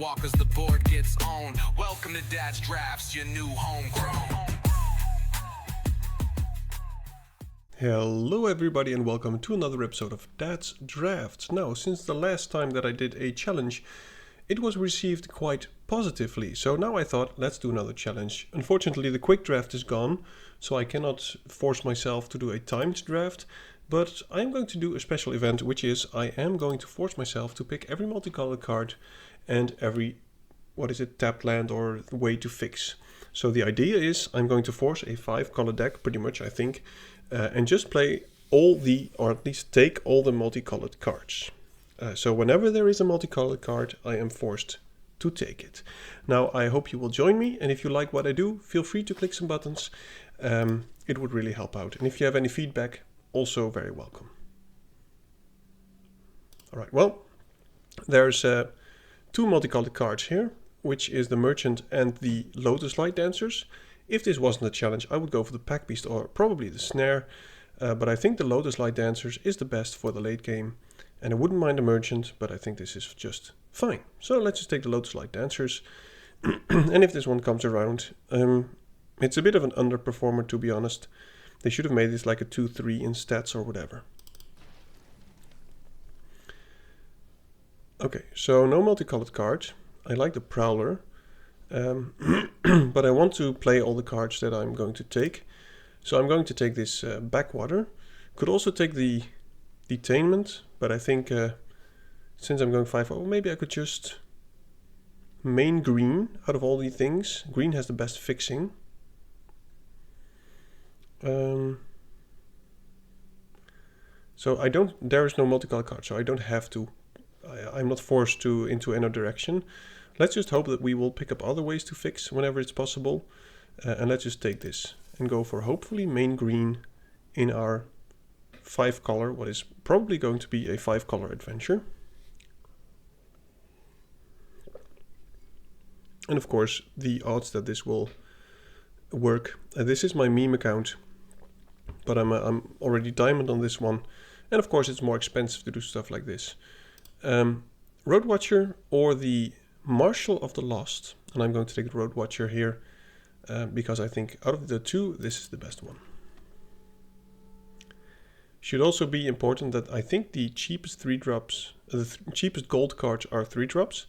walk as the board gets owned. Welcome to Dad's Drafts, your new homegrown. Hello everybody and welcome to another episode of Dad's Drafts. Now, since the last time that I did a challenge, it was received quite positively. So now I thought, let's do another challenge. Unfortunately, the quick draft is gone, so I cannot force myself to do a timed draft. But I'm going to do a special event, which is I am going to force myself to pick every multicolored card and every, tapped land or way to fix. So the idea is I'm going to force a 5-color deck, pretty much, I think, and just play or at least take all the multicolored cards. So whenever there is a multicolored card, I am forced to take it. Now, I hope you will join me, and if you like what I do, feel free to click some buttons. It would really help out. And if you have any feedback, also very welcome. All right, well, there's 2 multicolored cards here, which is the Merchant and the Lotus Light Dancers. If this wasn't a challenge, I would go for the Pack Beast or probably the Snare, but I think the Lotus Light Dancers is the best for the late game, and I wouldn't mind the Merchant, but I think this is just fine. So let's just take the Lotus Light Dancers, and if this one comes around, it's a bit of an underperformer, to be honest. They should have made this like a 2-3 in stats or whatever. Okay, so no multicolored cards. I like the Prowler, but I want to play all the cards that I'm going to take. So I'm going to take this Backwater. Could also take the Detainment, but I think since I'm going 5-0, maybe I could just main green out of all the things. Green has the best fixing. So there is no multicolored card, so I don't have to, I'm not forced to into any direction. Let's just hope that we will pick up other ways to fix whenever it's possible. And let's just take this and go for hopefully main green in our 5-color, what is probably going to be a 5-color adventure. And of course, the odds that this will work. This is my meme account, but I'm already diamond on this one. And of course, it's more expensive to do stuff like this. Road Watcher or the Marshal of the Lost. And I'm going to take the Road Watcher here because I think out of the 2, this is the best one. Should also be important that I think the cheapest 3-drops, cheapest gold cards are 3-drops,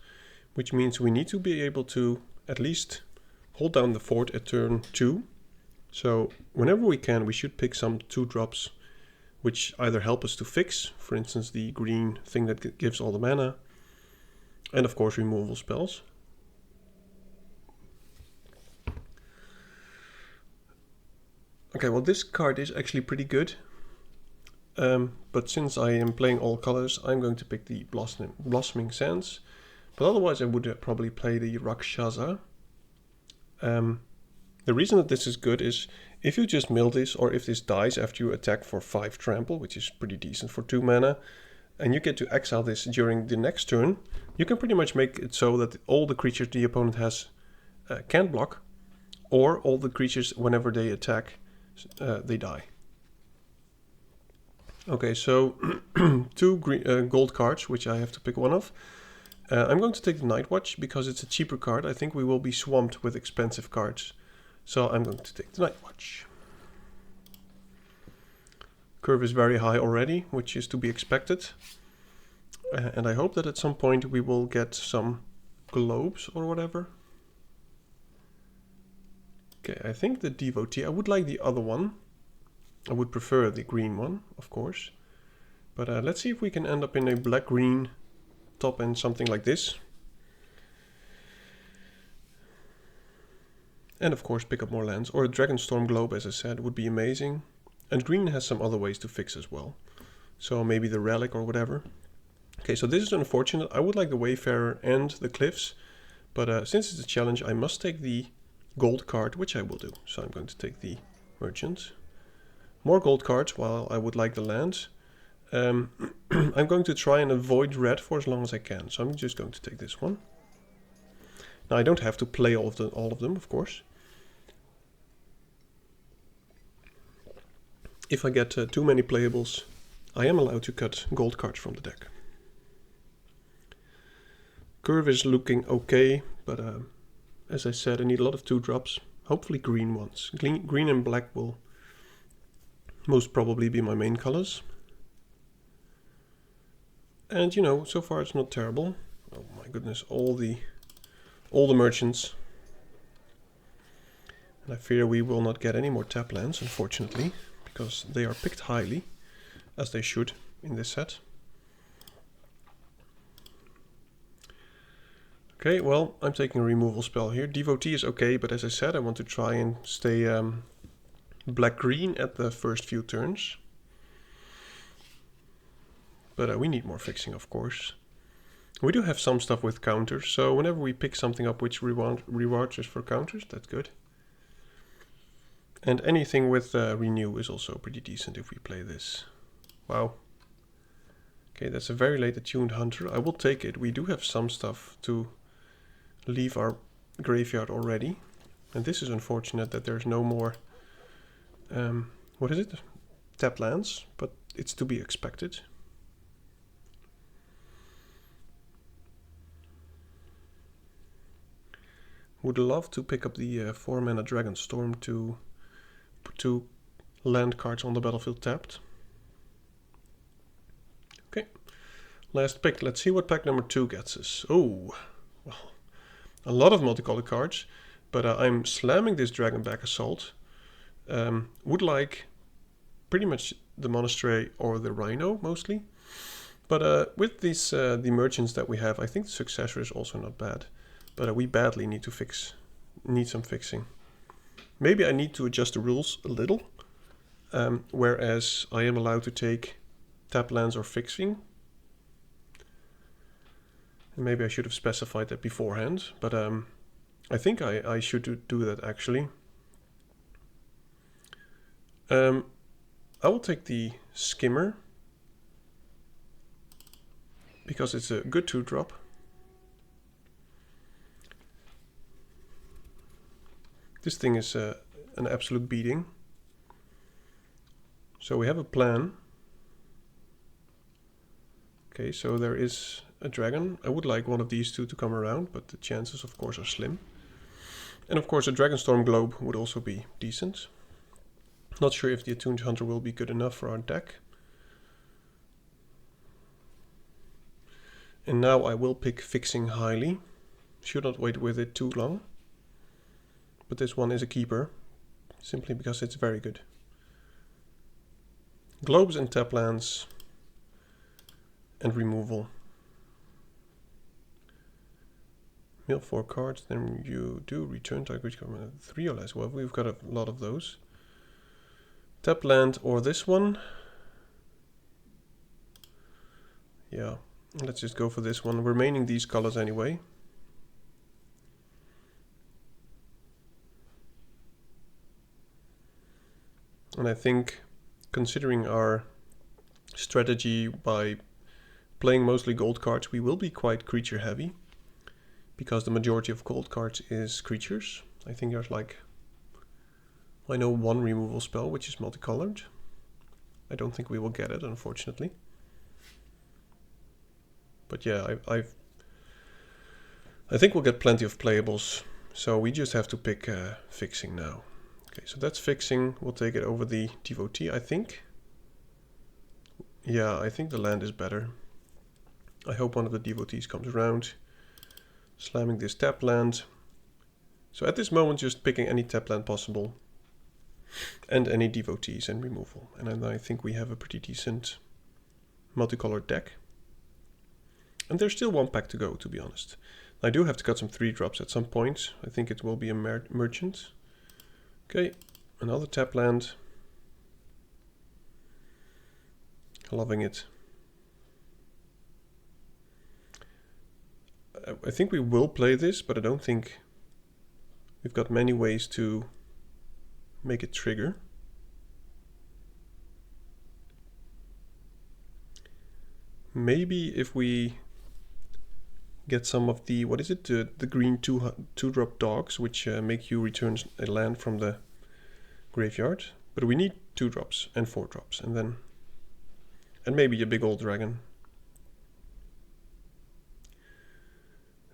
which means we need to be able to at least hold down the fort at turn 2. So whenever we can, we should pick some 2-drops, which either help us to fix, for instance, the green thing that gives all the mana, and of course removal spells. Okay, well, this card is actually pretty good, but since I am playing all colors, I'm going to pick the Blossoming Sands, but otherwise I would probably play the Rakshasa. The reason that this is good is if you just mill this, or if this dies after you attack for 5 trample, which is pretty decent for 2 mana, and you get to exile this during the next turn, you can pretty much make it so that all the creatures the opponent has can't block, or all the creatures, whenever they attack, they die. Okay, so 2 gold cards, which I have to pick one of. I'm going to take the Night Watch because it's a cheaper card. I think we will be swamped with expensive cards. So I'm going to take the Night Watch. Curve is very high already, which is to be expected. And I hope that at some point we will get some globes or whatever. Okay, I think the Devotee. I would like the other one. I would prefer the green one, of course. But let's see if we can end up in a black-green top end, something like this. And of course pick up more lands, or a Dragonstorm Globe, as I said, would be amazing. And green has some other ways to fix as well. So maybe the Relic or whatever. Okay, so this is unfortunate. I would like the Wayfarer and the Cliffs, but since it's a challenge, I must take the gold card, which I will do. So I'm going to take the Merchant. More gold cards, while I would like the lands. I'm going to try and avoid red for as long as I can, so I'm just going to take this one. Now I don't have to play all of them, of course. If I get too many playables, I am allowed to cut gold cards from the deck. Curve is looking okay, but as I said, I need a lot of 2-drops. Hopefully green ones. Green and black will most probably be my main colors. And you know, so far it's not terrible. Oh my goodness, all the merchants. And I fear we will not get any more tap lands, unfortunately, because they are picked highly, as they should in this set. Okay, well, I'm taking a removal spell here. Devotee is okay, but as I said, I want to try and stay black-green at the first few turns. But we need more fixing, of course. We do have some stuff with counters, so whenever we pick something up which rewards us for counters, that's good. And anything with renew is also pretty decent if we play this. Wow. Okay, that's a very late attuned hunter. I will take it. We do have some stuff to leave our graveyard already. And this is unfortunate that there's no more, what is it? Tap lands, but it's to be expected. Would love to pick up the 4-mana Dragonstorm to put 2 land cards on the battlefield tapped. Okay, last pick. Let's see what pack number 2 gets us. Oh, well, a lot of multicolored cards, but I'm slamming this Dragonback Assault. Would like pretty much the Monastery or the Rhino mostly, but with these the merchants that we have, I think the Successor is also not bad. But we badly need some fixing. Maybe I need to adjust the rules a little, whereas I am allowed to take tap lands or fixing. And maybe I should have specified that beforehand, but I think I should do that actually. I will take the Skimmer, because it's a good 2-drop. This thing is an absolute beating. So we have a plan. Okay, so there is a dragon. I would like one of these two to come around, but the chances of course are slim. And of course a Dragonstorm Globe would also be decent. Not sure if the Attuned Hunter will be good enough for our deck. And now I will pick Fixing highly. Should not wait with it too long. But this one is a keeper, simply because it's very good. Globes and tap lands and removal. Mill 4 cards, then you do return target 3 or less. Well, we've got a lot of those. Tap land or this one. Yeah, let's just go for this one. Remaining these colors anyway. And I think, considering our strategy by playing mostly gold cards, we will be quite creature heavy, because the majority of gold cards is creatures. I think there's like, I know one removal spell which is multicolored. I don't think we will get it, unfortunately. But yeah, I think we'll get plenty of playables, so we just have to pick fixing now. Okay, so that's fixing. We'll take it over the Devotee, I think. Yeah, I think the land is better. I hope one of the Devotees comes around. Slamming this tap land. So at this moment, just picking any tap land possible. And any Devotees and removal. And then I think we have a pretty decent multicolored deck. And there's still one pack to go, to be honest. I do have to cut some 3-drops at some point. I think it will be a merchant. Okay, another tap land. Loving it. I think we will play this, but I don't think we've got many ways to make it trigger. Maybe if we get some of the, what is it, the green 2-drop dogs, which make you return a land from the graveyard. But we need 2-drops and 4-drops, and maybe a big old dragon.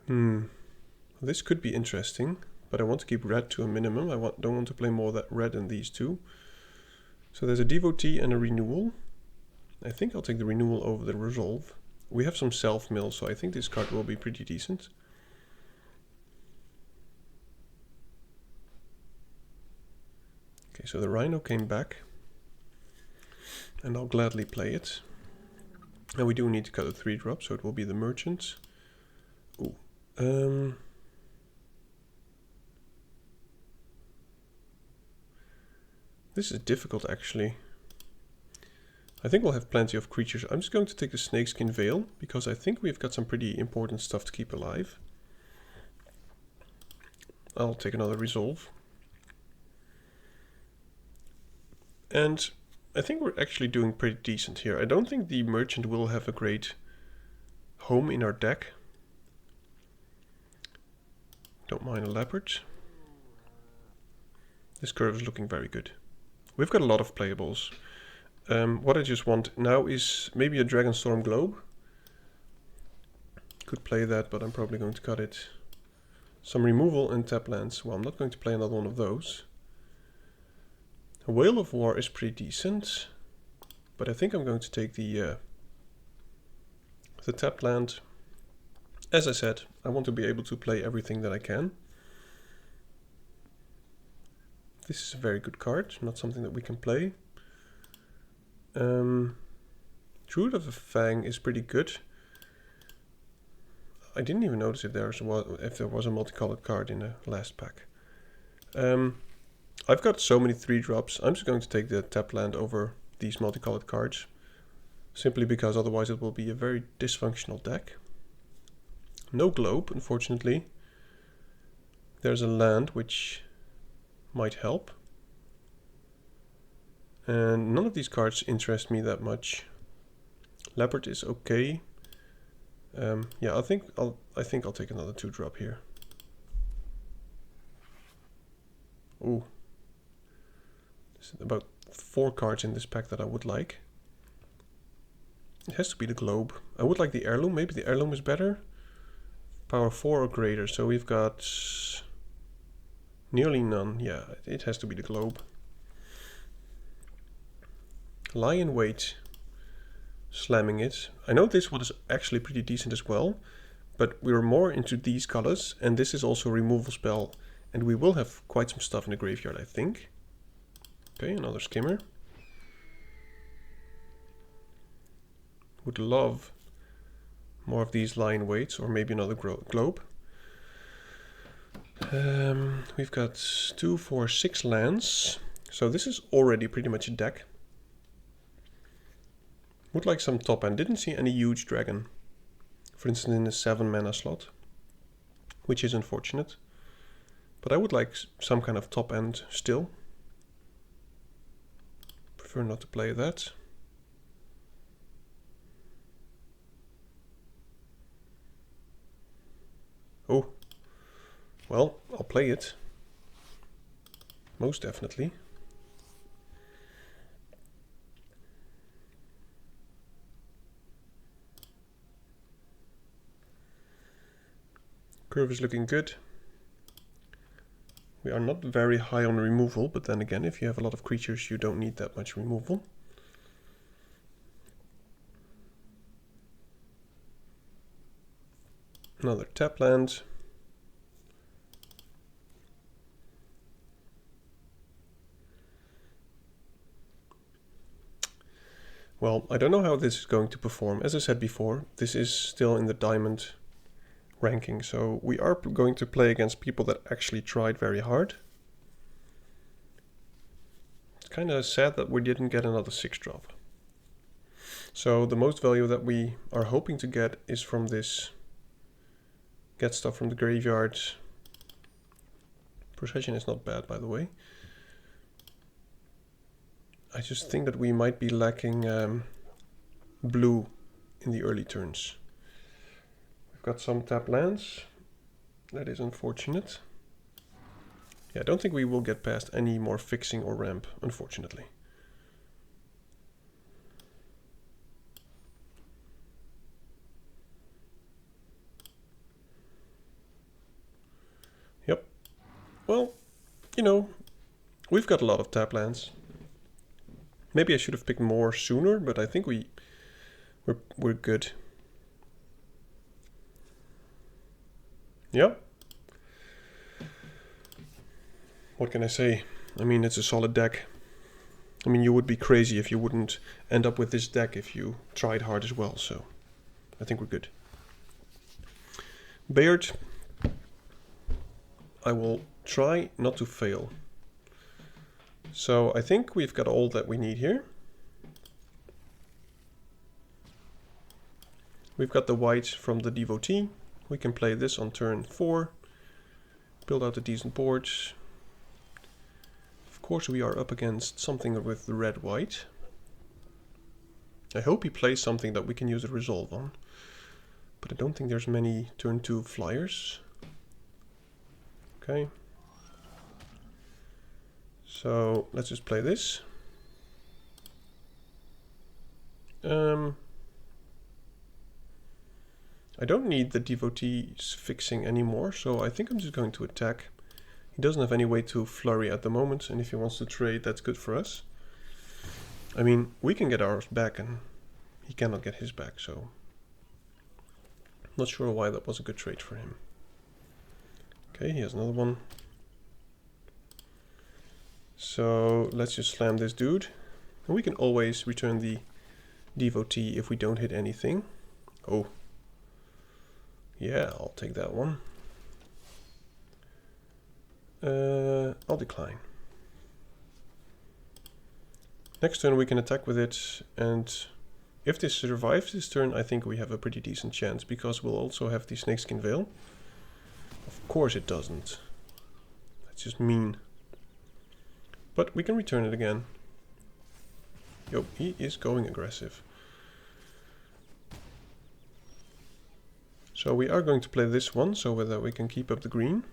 This could be interesting, but I want to keep red to a minimum. Don't want to play more that red than these two. So there's a devotee and a renewal. I think I'll take the renewal over the resolve. We have some self-mill, so I think this card will be pretty decent. Okay, so the Rhino came back, and I'll gladly play it. And we do need to cut a 3-drop, so it will be the Merchant. Ooh. This is difficult, actually. I think we'll have plenty of creatures. I'm just going to take the Snakeskin Veil, because I think we've got some pretty important stuff to keep alive. I'll take another Resolve. And I think we're actually doing pretty decent here. I don't think the Merchant will have a great home in our deck. Don't mind a Leopard. This curve is looking very good. We've got a lot of playables. What I just want now is maybe a Dragonstorm Globe. Could play that, but I'm probably going to cut it. Some removal and tap lands. Well, I'm not going to play another one of those. A Whale of War is pretty decent, but I think I'm going to take the tap land. As I said, I want to be able to play everything that I can. This is a very good card, not something that we can play. Druid of the Fang is pretty good. I didn't even notice if there was a multicolored card in the last pack. I've got so many 3-drops. I'm just going to take the tap land over these multicolored cards. Simply because otherwise it will be a very dysfunctional deck. No Globe, unfortunately. There's a land which might help. And none of these cards interest me that much. Leopard is okay. Yeah, I think I'll take another 2-drop here. Ooh. There's about 4 cards in this pack that I would like. It has to be the Globe. I would like the Heirloom. Maybe the Heirloom is better. Power 4 or greater. So we've got nearly none. Yeah, it has to be the Globe. Lie in Wait. Slamming it. I know this one is actually pretty decent as well, but we're more into these colors, and this is also a removal spell, and we will have quite some stuff in the graveyard, I think. Okay, another Skimmer. Would love more of these Lie in Waits, or maybe another Globe. We've got 2, 4, 6 lands, so this is already pretty much a deck. Would like some top end. Didn't see any huge dragon. For instance, in the 7 mana slot, which is unfortunate. But I would like some kind of top end still. Prefer not to play that. Oh, well, I'll play it. Most definitely. Curve is looking good. We are not very high on removal, but then again, if you have a lot of creatures, you don't need that much removal. Another tap land. Well, I don't know how this is going to perform. As I said before, this is still in the diamond ranking, so we are going to play against people that actually tried very hard. It's kind of sad that we didn't get another 6-drop. So the most value that we are hoping to get is from this get stuff from the graveyard. Procession is not bad, by the way. I just think that we might be lacking blue in the early turns. Got some tap lands. That is unfortunate. Yeah, I don't think we will get past any more fixing or ramp, unfortunately. well, you know, we've got a lot of tap lands. Maybe I should have picked more sooner, but I think we're good. Yeah. What can I say? I mean, it's a solid deck. I mean, you would be crazy if you wouldn't end up with this deck if you tried hard as well, so I think we're good. Bayard, I will try not to fail. So I think we've got all that we need here. We've got the white from the devotee. We can play this on turn 4. Build out a decent board. Of course we are up against something with the red-white. I hope he plays something that we can use a resolve on. But I don't think there's many turn 2 flyers. Okay. So let's just play this. I don't need the devotee's fixing anymore, so I think I'm just going to attack. He doesn't have any way to flurry at the moment, and if he wants to trade, that's good for us. I mean, we can get ours back, and he cannot get his back, so not sure why that was a good trade for him. Okay, he has another one. So let's just slam this dude. And we can always return the devotee if we don't hit anything. Oh. Yeah, I'll take that one. I'll decline. Next turn we can attack with it, and if this survives this turn, I think we have a pretty decent chance, because we'll also have the Snakeskin Veil. Of course it doesn't. That's just mean. But we can return it again. Yo, he is going aggressive. So we are going to play this one, so that we can keep up the green.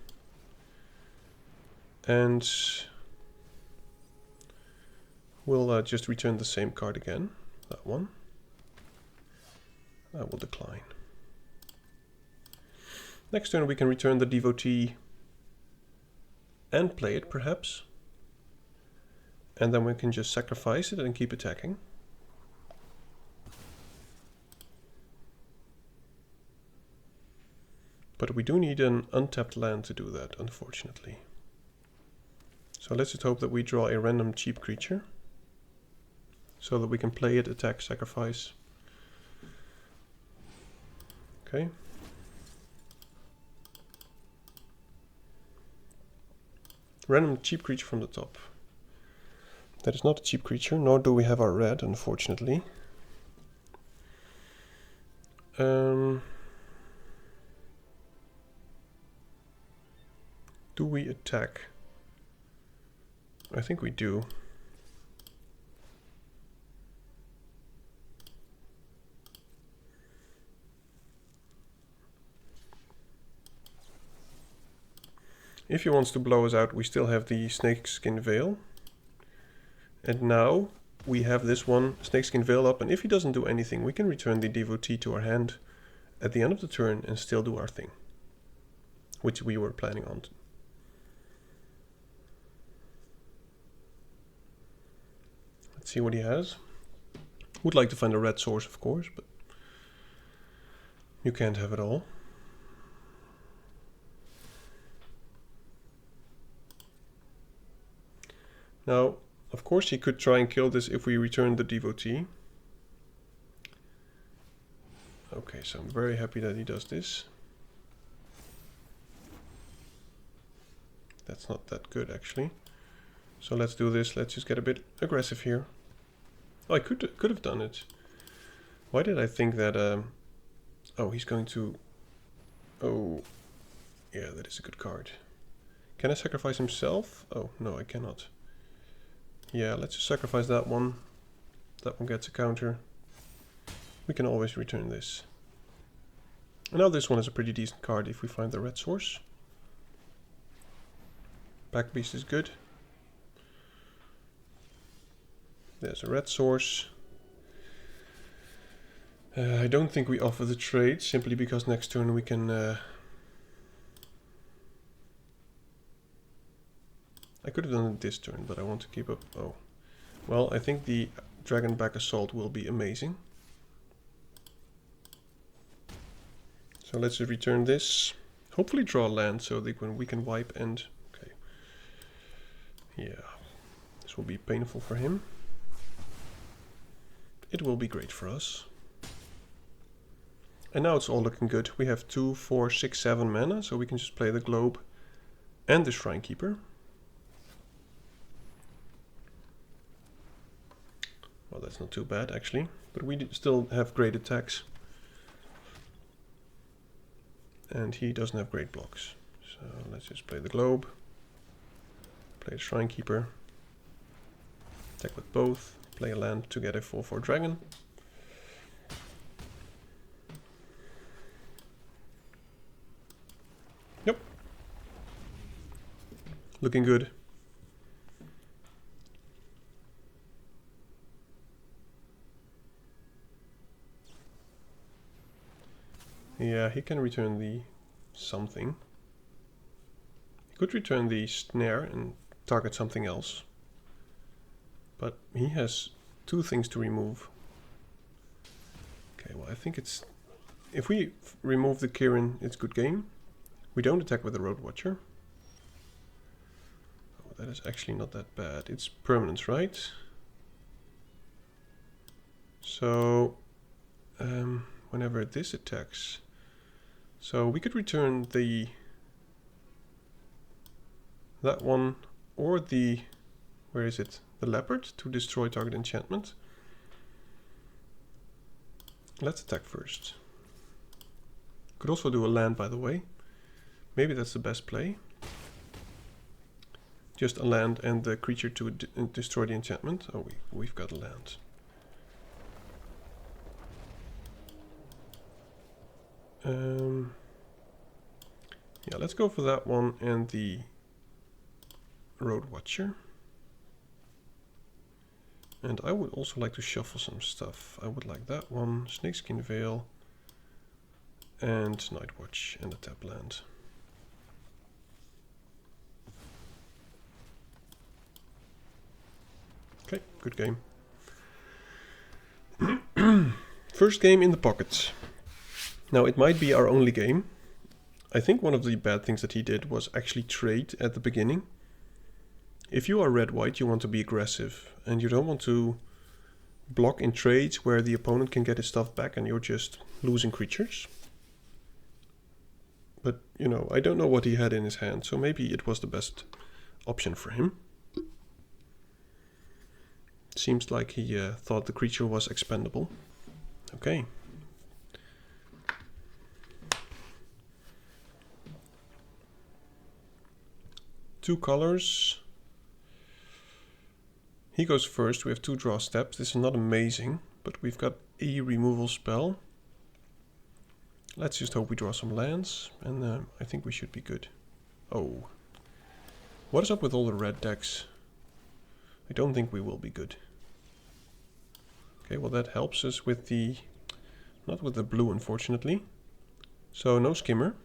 And we'll just return the same card again, that one. I will decline. Next turn we can return the devotee and play it, perhaps. And then we can just sacrifice it and keep attacking. But we do need an untapped land to do that, unfortunately. So let's just hope that we draw a random cheap creature, so that we can play it, attack, sacrifice. Okay. Random cheap creature from the top. That is not a cheap creature, nor do we have our red, unfortunately. Do we attack? I think we do. If he wants to blow us out, we still have the Snakeskin Veil. And now we have this one, Snakeskin Veil up, and if he doesn't do anything, we can return the devotee to our hand at the end of the turn and still do our thing, which we were planning on. Let's see what he has. Would like to find a red source, of course, but you can't have it all. Now, of course, he could try and kill this if we return the devotee. Okay, so I'm very happy that he does this. That's not that good, actually. So let's do this. Let's just get a bit aggressive here. Oh, I could have done it. Why did I think that... Oh, he's going to... Oh, yeah, that is a good card. Can I sacrifice himself? Oh, no, I cannot. Yeah, let's just sacrifice that one. That one gets a counter. We can always return this. And now this one is a pretty decent card if we find the red source. Back beast is good. There's a red source. I don't think we offer the trade, simply because next turn we can... I could have done it this turn, but I want to keep up. Oh. Well, I think the Dragon Back Assault will be amazing. So let's just return this. Hopefully draw land so we can wipe and... Okay. Yeah. This will be painful for him. It will be great for us. And now it's all looking good. We have 2, 4, 6, 7 mana, so we can just play the Globe and the Shrine Keeper. Well, that's not too bad actually, but we still have great attacks. And he doesn't have great blocks. So let's just play the Globe, play the Shrine Keeper, attack with both, play a land to get a 4/4 dragon. Yep. Looking good. Yeah, he can return the something. He could return the snare and target something else. But he has 2 things to remove. Okay, well I think it's... If we remove the Kirin, it's good game. We don't attack with the Road Watcher. Oh, that is actually not that bad. It's permanence, right? So, whenever this attacks... So we could return that one or the... Where is it? The Leopard to destroy target enchantment. Let's attack first. Could also do a land, by the way. Maybe that's the best play. Just a land and the creature to destroy the enchantment. Oh, we've got a land. Yeah, let's go for that one and the Road Watcher. And I would also like to shuffle some stuff. I would like that one, Snakeskin Veil, and Nightwatch, and a tap land. Okay, good game. First game in the pocket. Now it might be our only game. I think one of the bad things that he did was actually trade at the beginning. If you are red-white, you want to be aggressive, and you don't want to block in trades where the opponent can get his stuff back and you're just losing creatures. But, you know, I don't know what he had in his hand, so maybe it was the best option for him. Seems like he thought the creature was expendable. Okay. Two colors. He goes first. We have 2 draw steps. This is not amazing, but we've got a removal spell. Let's just hope we draw some lands, and I think we should be good. Oh. What is up with all the red decks? I don't think we will be good. Okay, well that helps us with the... Not with the blue, unfortunately. So no skimmer.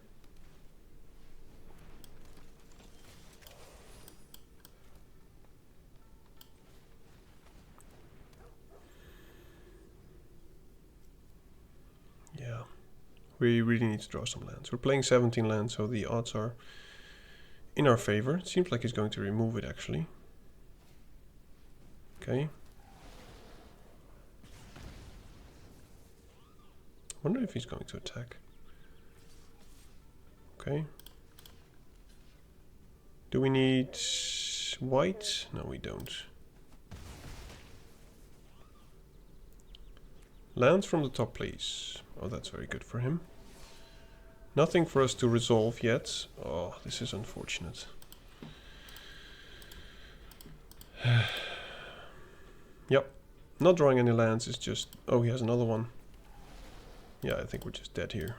Yeah, we really need to draw some lands. We're playing 17 lands, so the odds are in our favor. It seems like he's going to remove it, actually. Okay. Wonder if he's going to attack. Okay. Do we need white? No, we don't. Lands from the top, please. Oh, that's very good for him. Nothing for us to resolve yet. Oh, this is unfortunate. Yep. Not drawing any lands is just... Oh, he has another one. Yeah, I think we're just dead here.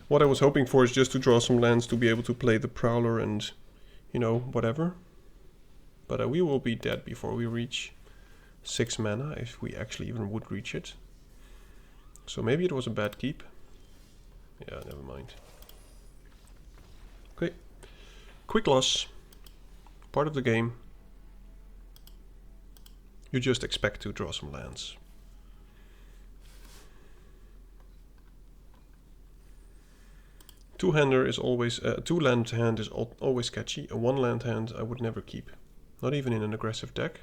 What I was hoping for is just to draw some lands to be able to play the Prowler and, you know, whatever. But we will be dead before we reach 6 mana, if we actually even would reach it. So maybe it was a bad keep. Yeah, never mind. quick loss. Part of the game. You just expect to draw some lands. Two-hander is always... two-land hand is always sketchy. A one-land hand I would never keep. Not even in an aggressive deck.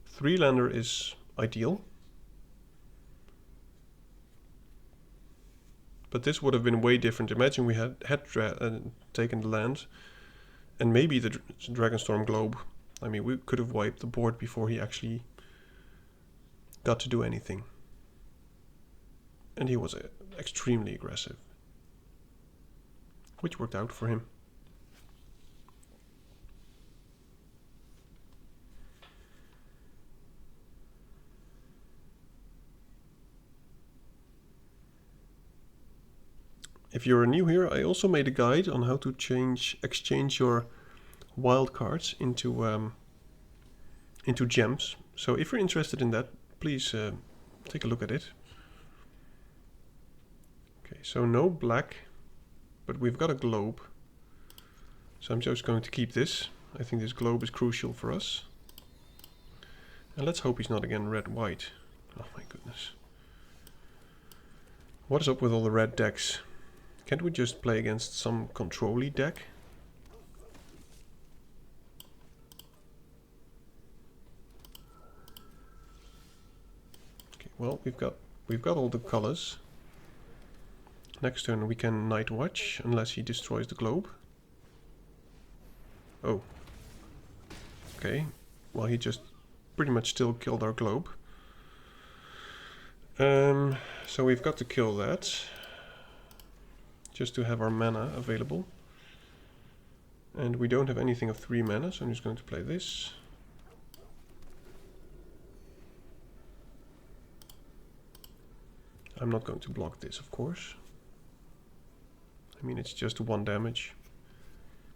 Three-lander is ideal. But this would have been way different. Imagine we had taken the land and maybe the Dragonstorm Globe. I mean, we could have wiped the board before he actually got to do anything. And he was extremely aggressive, which worked out for him. If you're new here, I also made a guide on how to exchange your wild cards into gems. So if you're interested in that, please take a look at it. Okay, so no black, but we've got a globe. So I'm just going to keep this. I think this globe is crucial for us. And let's hope he's not again red-white. Oh my goodness. What is up with all the red decks? Can't we just play against some control-y deck? Okay, well, we've got all the colors. Next turn we can Night Watch, unless he destroys the globe. Oh. Okay, well he just pretty much still killed our globe. So we've got to kill that. Just to have our mana available. And we don't have anything of 3 mana, so I'm just going to play this. I'm not going to block this, of course. I mean, it's just 1 damage.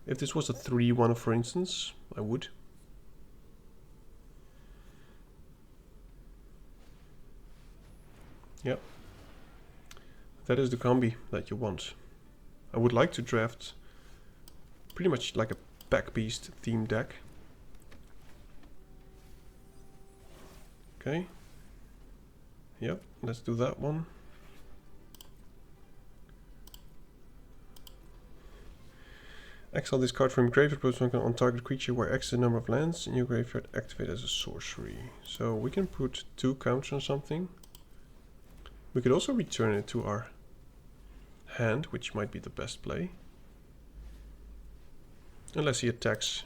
If this was a 3/1, for instance, I would. Yep. That is the combi that you want. I would like to draft pretty much like a Pack Beast theme deck. Okay. Yep, let's do that one. Exile this card from graveyard, put on target creature where X is the number of lands in your graveyard, activate as a sorcery. So we can put 2 counters on something. We could also return it to our hand, which might be the best play. Unless he attacks.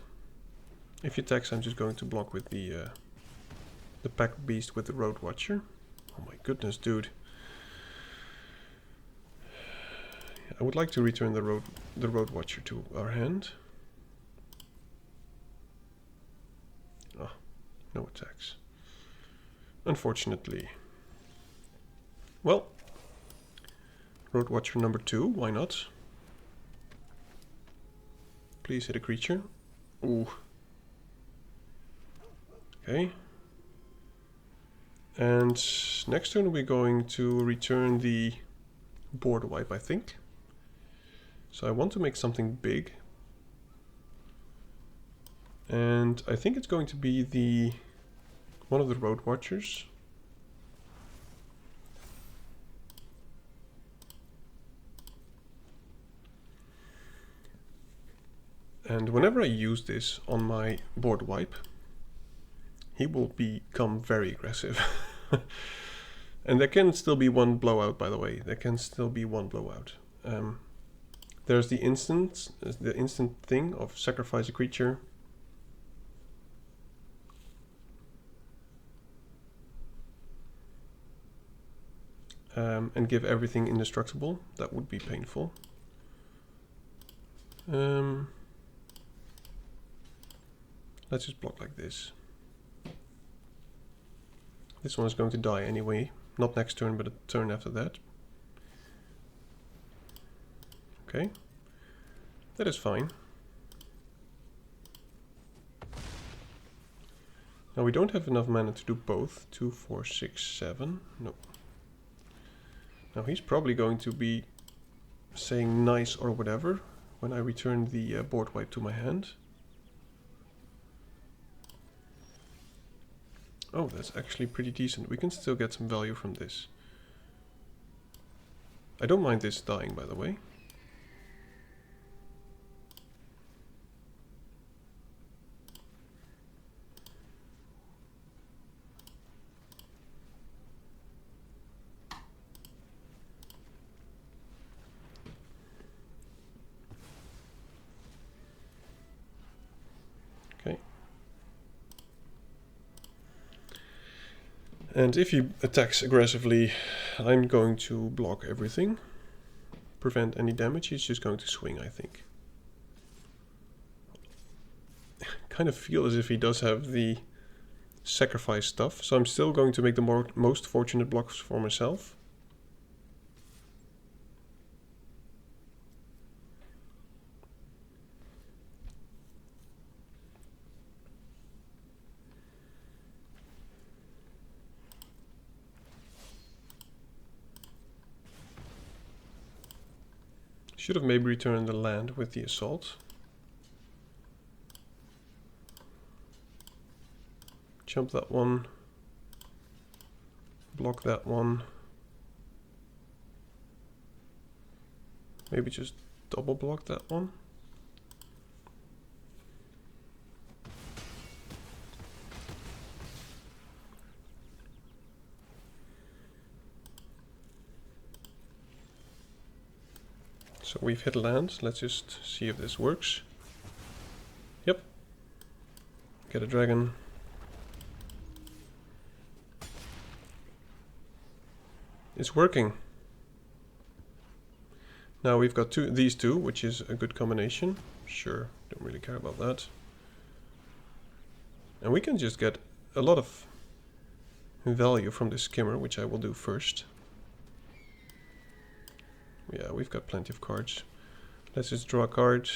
If he attacks, I'm just going to block with the Pack Beast with the Road Watcher. Oh my goodness, dude. I would like to return the Road Watcher to our hand. Oh, no attacks. Unfortunately. Well, Road Watcher number 2, why not? Please hit a creature. Ooh. Okay. And next turn we're going to return the board wipe, I think. So I want to make something big. And I think it's going to be one of the Road Watchers. And whenever I use this on my board wipe, he will become very aggressive. And there can still be 1 blowout, by the way. There can still be 1 blowout. There's the instant thing of sacrifice a creature. And give everything indestructible. That would be painful. Let's just block like this. This one is going to die anyway. Not next turn, but a turn after that. Okay. That is fine. Now we don't have enough mana to do both. 2, 4, 6, 7. No. Now he's probably going to be saying nice or whatever when I return the board wipe to my hand. Oh, that's actually pretty decent. We can still get some value from this. I don't mind this dying, by the way. Okay. And if he attacks aggressively, I'm going to block everything. Prevent any damage. He's just going to swing, I think. Kind of feel as if he does have the sacrifice stuff, so I'm still going to make the most fortunate blocks for myself. Should have maybe returned the land with the assault. Jump that one. Block that one. Maybe just double block that one. So we've hit land. Let's just see if this works. Yep. Get a dragon. It's working. Now we've got these two, which is a good combination. Sure, don't really care about that. And we can just get a lot of value from this skimmer, which I will do first. Yeah, we've got plenty of cards. Let's just draw a card.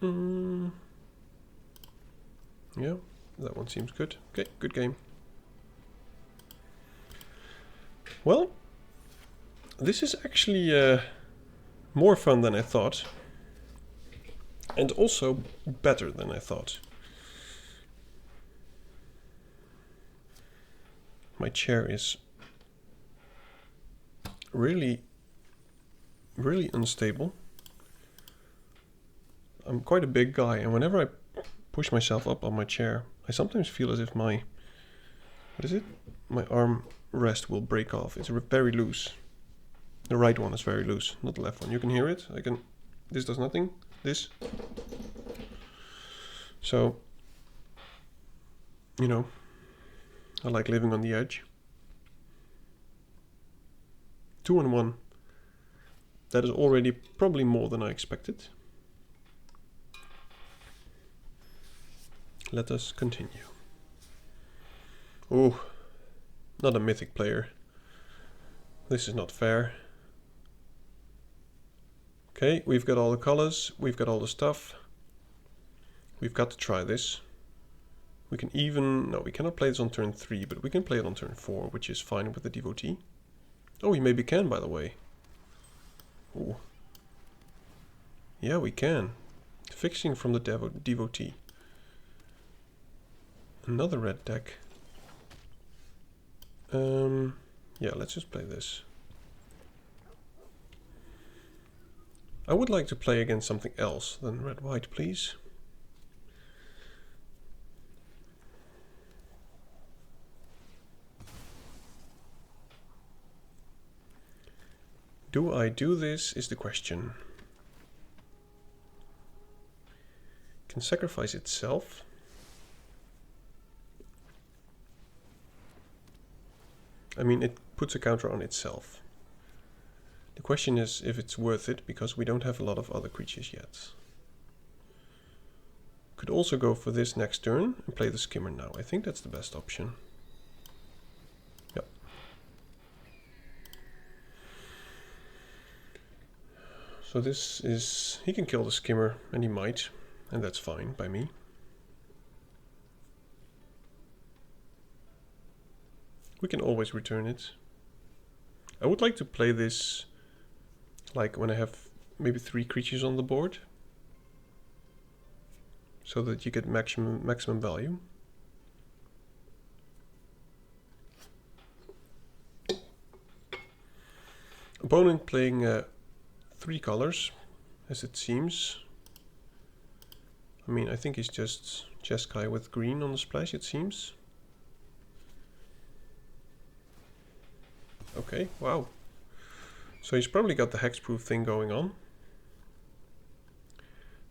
Yeah, that one seems good. Okay, good game. Well, this is actually more fun than I thought. And also better than I thought. My chair is really unstable. I'm quite a big guy, and whenever I push myself up on my chair, I sometimes feel as if my arm rest will break off. It's very loose. The right one is very loose, not the left one. You can hear it. This does nothing. This. So, you know, I like living on the edge. 2 and 1. That is already probably more than I expected. Let us continue. Oh, not a mythic player. This is not fair. Okay, we've got all the colors, we've got all the stuff. We've got to try this. We can even... No, we cannot play this on turn 3, but we can play it on turn 4, which is fine with the devotee. Oh, we maybe can, by the way. Ooh. Yeah, we can. Fixing from the devotee. Another red deck. Yeah, let's just play this. I would like to play against something else than red-white, please. Do I do this is the question. Can sacrifice itself. I mean, it puts a counter on itself. The question is if it's worth it, because we don't have a lot of other creatures yet. Could also go for this next turn and play the skimmer now. I think that's the best option. Yep. So this is... he can kill the skimmer, and he might, and that's fine by me. We can always return it. I would like to play this like when I have maybe 3 creatures on the board, so that you get maximum value. Opponent playing 3 colors, as it seems. I mean, I think he's just Jeskai with green on the splash, it seems. Okay, wow. So he's probably got the hexproof thing going on.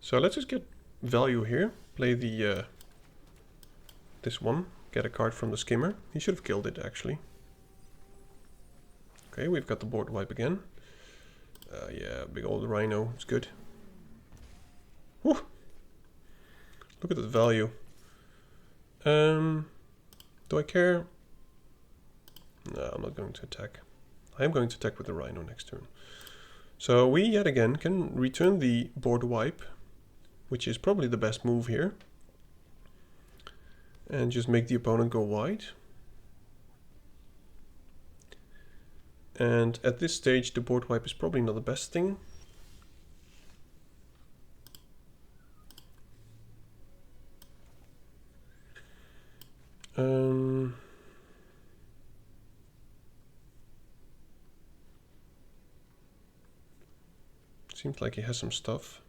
So let's just get value here. Play the this one. Get a card from the skimmer. He should have killed it, actually. Okay, we've got the board wipe again. Yeah, big old rhino. It's good. Whew. Look at that value. Do I care? No, I'm not going to attack. I am going to attack with the rhino next turn. So we yet again can return the board wipe, which is probably the best move here. And just make the opponent go wide. And at this stage the board wipe is probably not the best thing. Seems like he has some stuff.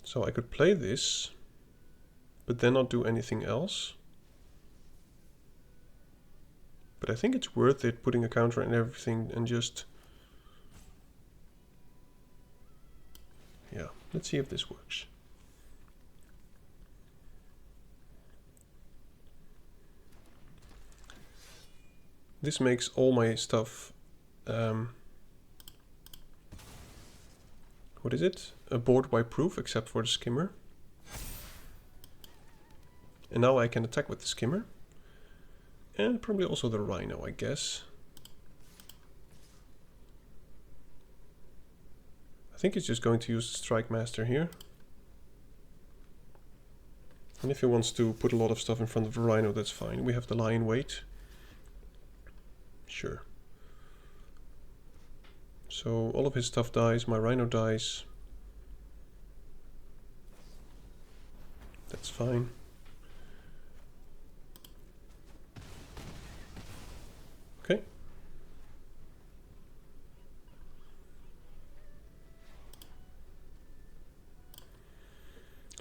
So I could play this, but then not do anything else. But I think it's worth it putting a counter and everything and just... Yeah, let's see if this works. This makes all my stuff... what is it? A board wipe proof, except for the skimmer. And now I can attack with the skimmer. And probably also the rhino, I guess. I think he's just going to use the Strike Master here. And if he wants to put a lot of stuff in front of the rhino, that's fine. We have the lion weight. Sure. So all of his stuff dies, my rhino dies. That's fine. Okay.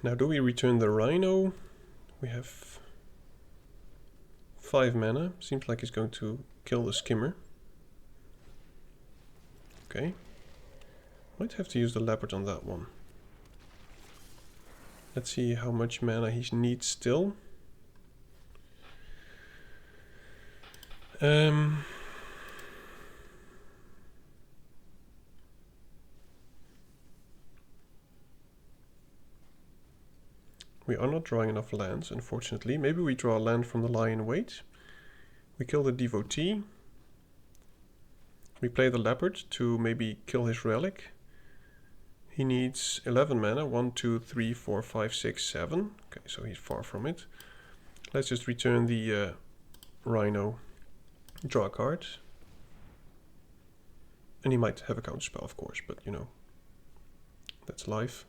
Now do we return the rhino? We have 5 mana. Seems like he's going to kill the skimmer. Okay. Might have to use the leopard on that one. Let's see how much mana he needs still. We are not drawing enough lands, unfortunately. Maybe we draw a land from the lion weight. We kill the devotee. We play the leopard to maybe kill his relic. He needs 11 mana. 1, 2, 3, 4, 5, 6, 7. Okay, so he's far from it. Let's just return the rhino. Draw a card. And he might have a counterspell, of course, but you know, that's life.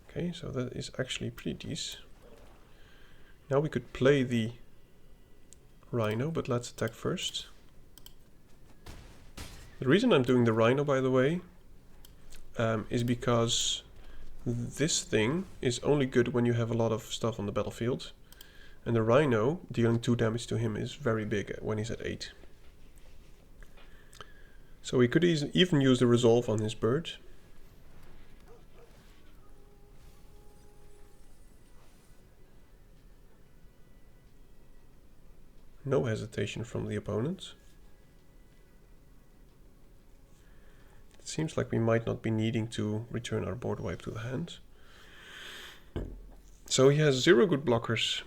Okay, so that is actually pretty decent. Now we could play the rhino, but let's attack first. The reason I'm doing the rhino, by the way, is because this thing is only good when you have a lot of stuff on the battlefield. And the rhino, dealing 2 damage to him, is very big when he's at 8. So we could even use the resolve on his bird. No hesitation from the opponent. It seems like we might not be needing to return our board wipe to the hand. So he has 0 good blockers.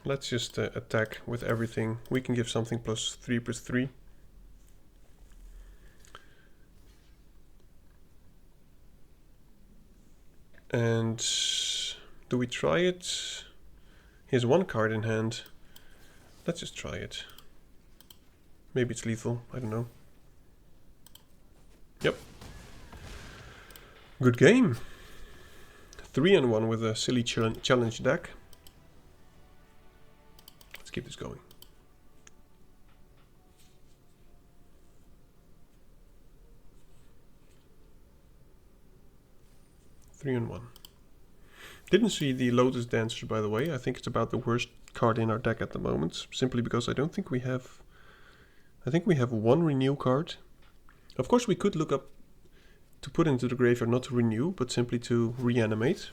Let's just attack with everything. We can give something +3/+3. And do we try it? He has one card in hand. Let's just try it. Maybe it's lethal, I don't know. Yep. Good game. 3-1 with a silly challenge deck. Let's keep this going. Three and 1. Didn't see the Lotus Dancer, by the way. I think it's about the worst card in our deck at the moment, simply because I don't think we have... I think we have one renew card. Of course, we could look up to put into the graveyard, not to renew, but simply to reanimate.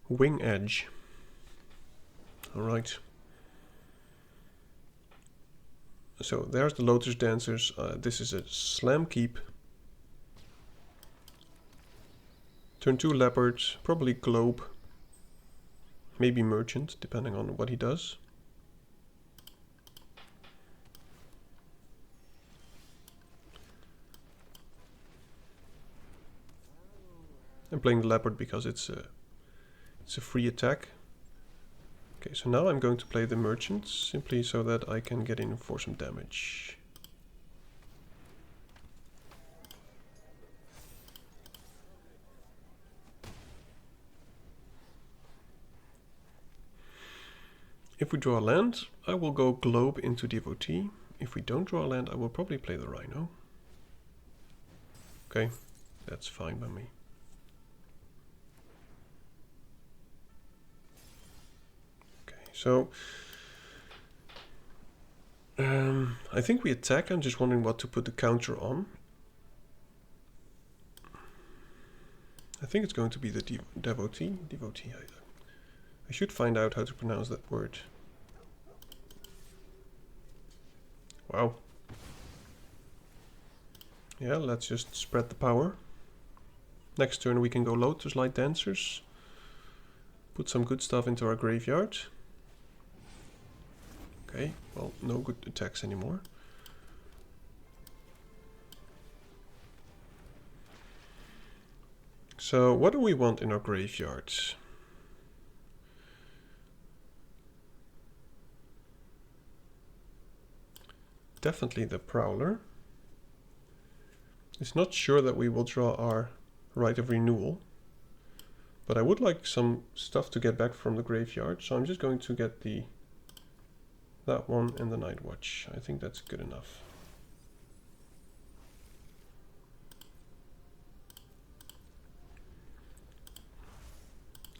Wing Edge. Alright. So there's the Lotus Dancers. This is a Slam Keep. Turn 2 Leopard, probably Globe. Maybe Merchant, depending on what he does. I'm playing the Leopard because it's a free attack. Okay, so now I'm going to play the Merchant, simply so that I can get in for some damage. If we draw a land, I will go Globe into Devotee. If we don't draw a land, I will probably play the Rhino. Okay, that's fine by me. So, I think we attack. I'm just wondering what to put the counter on. I think it's going to be the Devotee. Devotee. I should find out how to pronounce that word. Wow. Yeah, let's just spread the power. Next turn we can go Lotus Light Dancers. Put some good stuff into our graveyard. Okay, well, no good attacks anymore. So, what do we want in our graveyards? Definitely the Prowler. It's not sure that we will draw our Right of Renewal. But I would like some stuff to get back from the graveyard, so I'm just going to get that one and the Night Watch. I think that's good enough.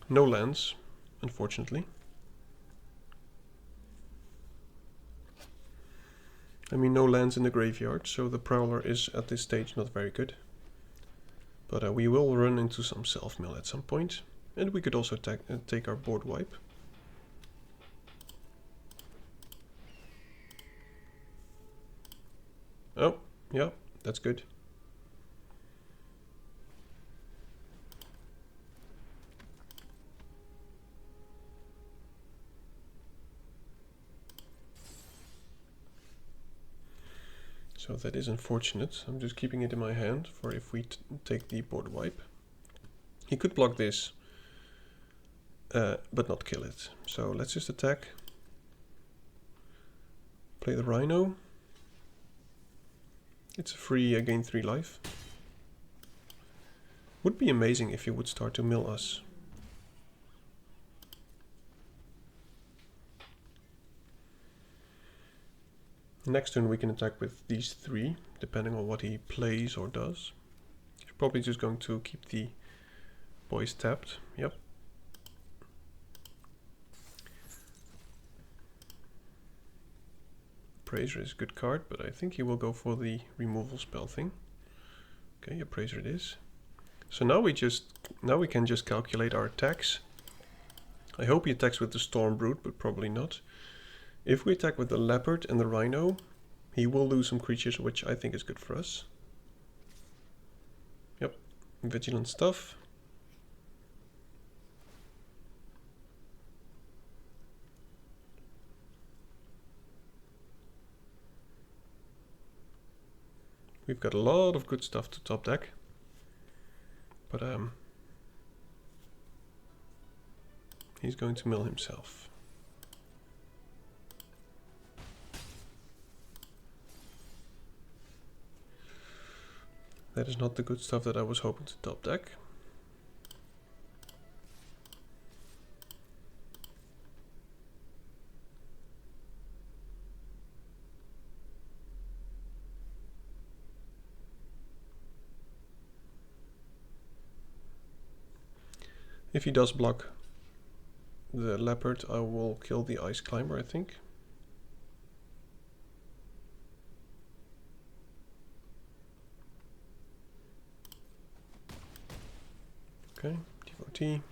No lands, unfortunately. I mean, no lands in the graveyard, so the Prowler is at this stage not very good. But we will run into some self-mill at some point, and we could also take our board wipe. Oh, yeah, that's good. So that is unfortunate. I'm just keeping it in my hand for if we take the board wipe. He could block this, but not kill it. So let's just attack. Play the Rhino. It's a free gain 3 life. Would be amazing if he would start to mill us. Next turn we can attack with these 3, depending on what he plays or does. He's probably just going to keep the boys tapped. Yep. Appraiser is a good card, but I think he will go for the removal spell thing. Okay, Appraiser it is. So now we can just calculate our attacks. I hope he attacks with the Storm Brood, but probably not. If we attack with the Leopard and the Rhino, he will lose some creatures, which I think is good for us. Yep, vigilant stuff. We've got a lot of good stuff to top deck. But he's going to mill himself. That is not the good stuff that I was hoping to top deck. If he does block the leopard, I will kill the ice climber, I think. Okay, devotee.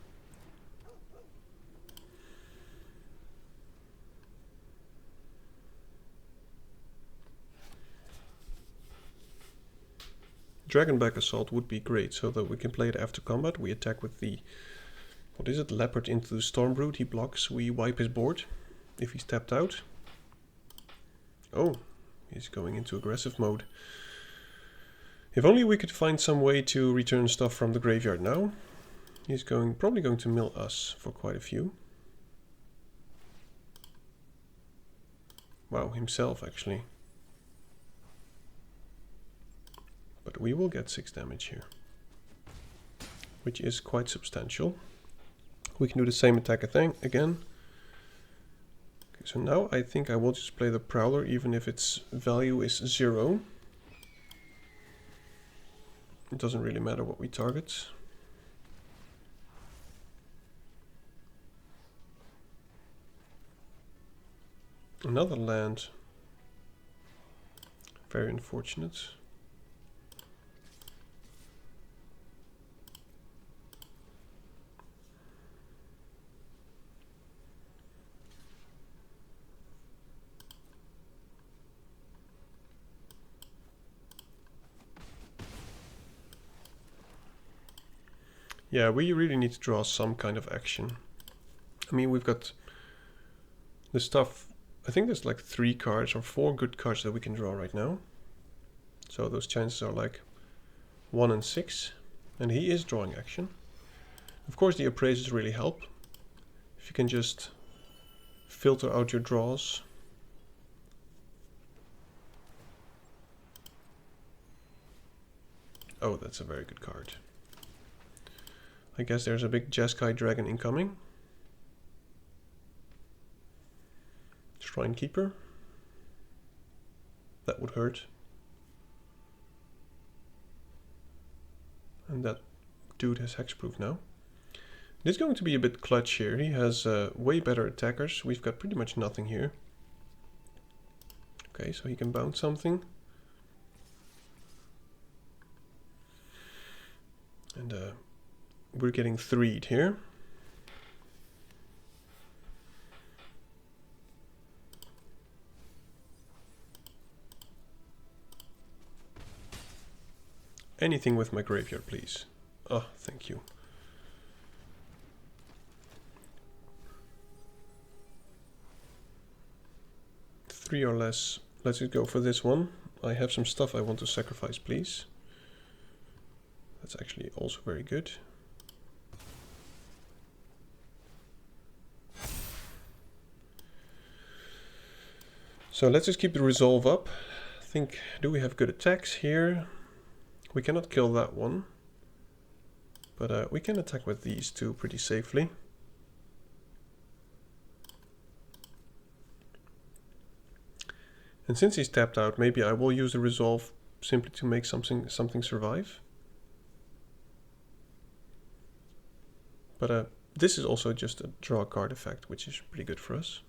Dragonback Assault would be great, so that we can play it after combat. We attack with the, what is it, leopard into the Stormbrood. He blocks, we wipe his board if he's tapped out. Oh, he's going into aggressive mode. If only we could find some way to return stuff from the graveyard now. He's probably going to mill us for quite a few. Wow, himself actually. But we will get 6 damage here, which is quite substantial. We can do the same attack again. Okay, so now I think I will just play the Prowler even if its value is 0. It doesn't really matter what we target. Another land. Very unfortunate. Yeah, we really need to draw some kind of action. I mean, we've got the stuff. I think there's like 3 cards or 4 good cards that we can draw right now. So those chances are like 1 in 6. And he is drawing action. Of course, the appraisers really help. If you can just filter out your draws. Oh, that's a very good card. I guess there's a big Jeskai dragon incoming. Shrine Keeper. That would hurt. And that dude has hexproof now. It is going to be a bit clutch here. He has way better attackers. We've got pretty much nothing here. Okay, so he can bounce something. And we're getting 3'd here. Anything with my graveyard, please. Oh, thank you. Three or less. Let's just go for this one. I have some stuff I want to sacrifice, please. That's actually also very good. So let's just keep the resolve up. I think, do we have good attacks here? We cannot kill that one. But we can attack with these two pretty safely. And since he's tapped out, maybe I will use the resolve simply to make something survive. But this is also just a draw card effect, which is pretty good for us.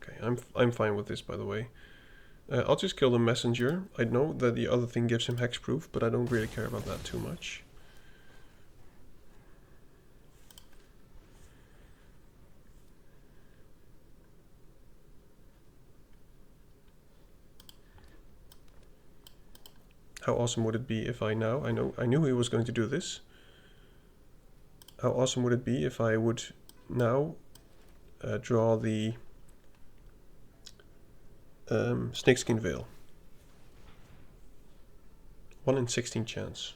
Okay, I'm fine with this, by the way. I'll just kill the messenger. I know that the other thing gives him hexproof, but I don't really care about that too much. How awesome would it be if I knew he was going to do this. How awesome would it be if I would now draw the Snakeskin Veil. 1 in 16 chance.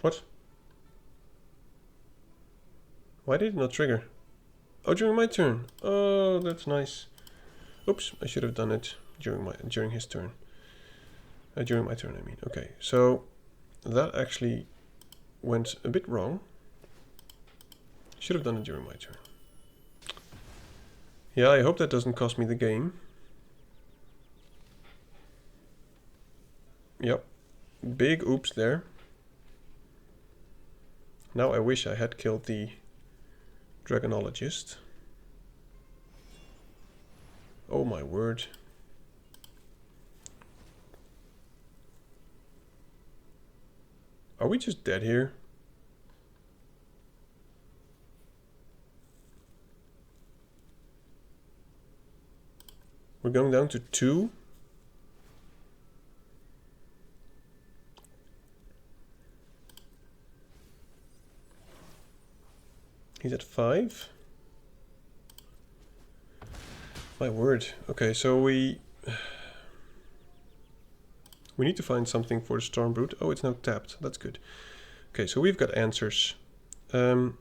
What? Why did it not trigger? Oh, during my turn. Oh, that's nice. Oops, I should have done it during his turn. During my turn, I mean. Okay, so that actually went a bit wrong. Should have done it during my turn. Yeah, I hope that doesn't cost me the game. Yep. Big oops there. Now I wish I had killed the Dragonologist. Oh my word. Are we just dead here? We're going down to 2. He's at 5. My word. Okay, so we need to find something for the Stormbrute. Oh, it's now tapped. That's good. Okay, so we've got answers. I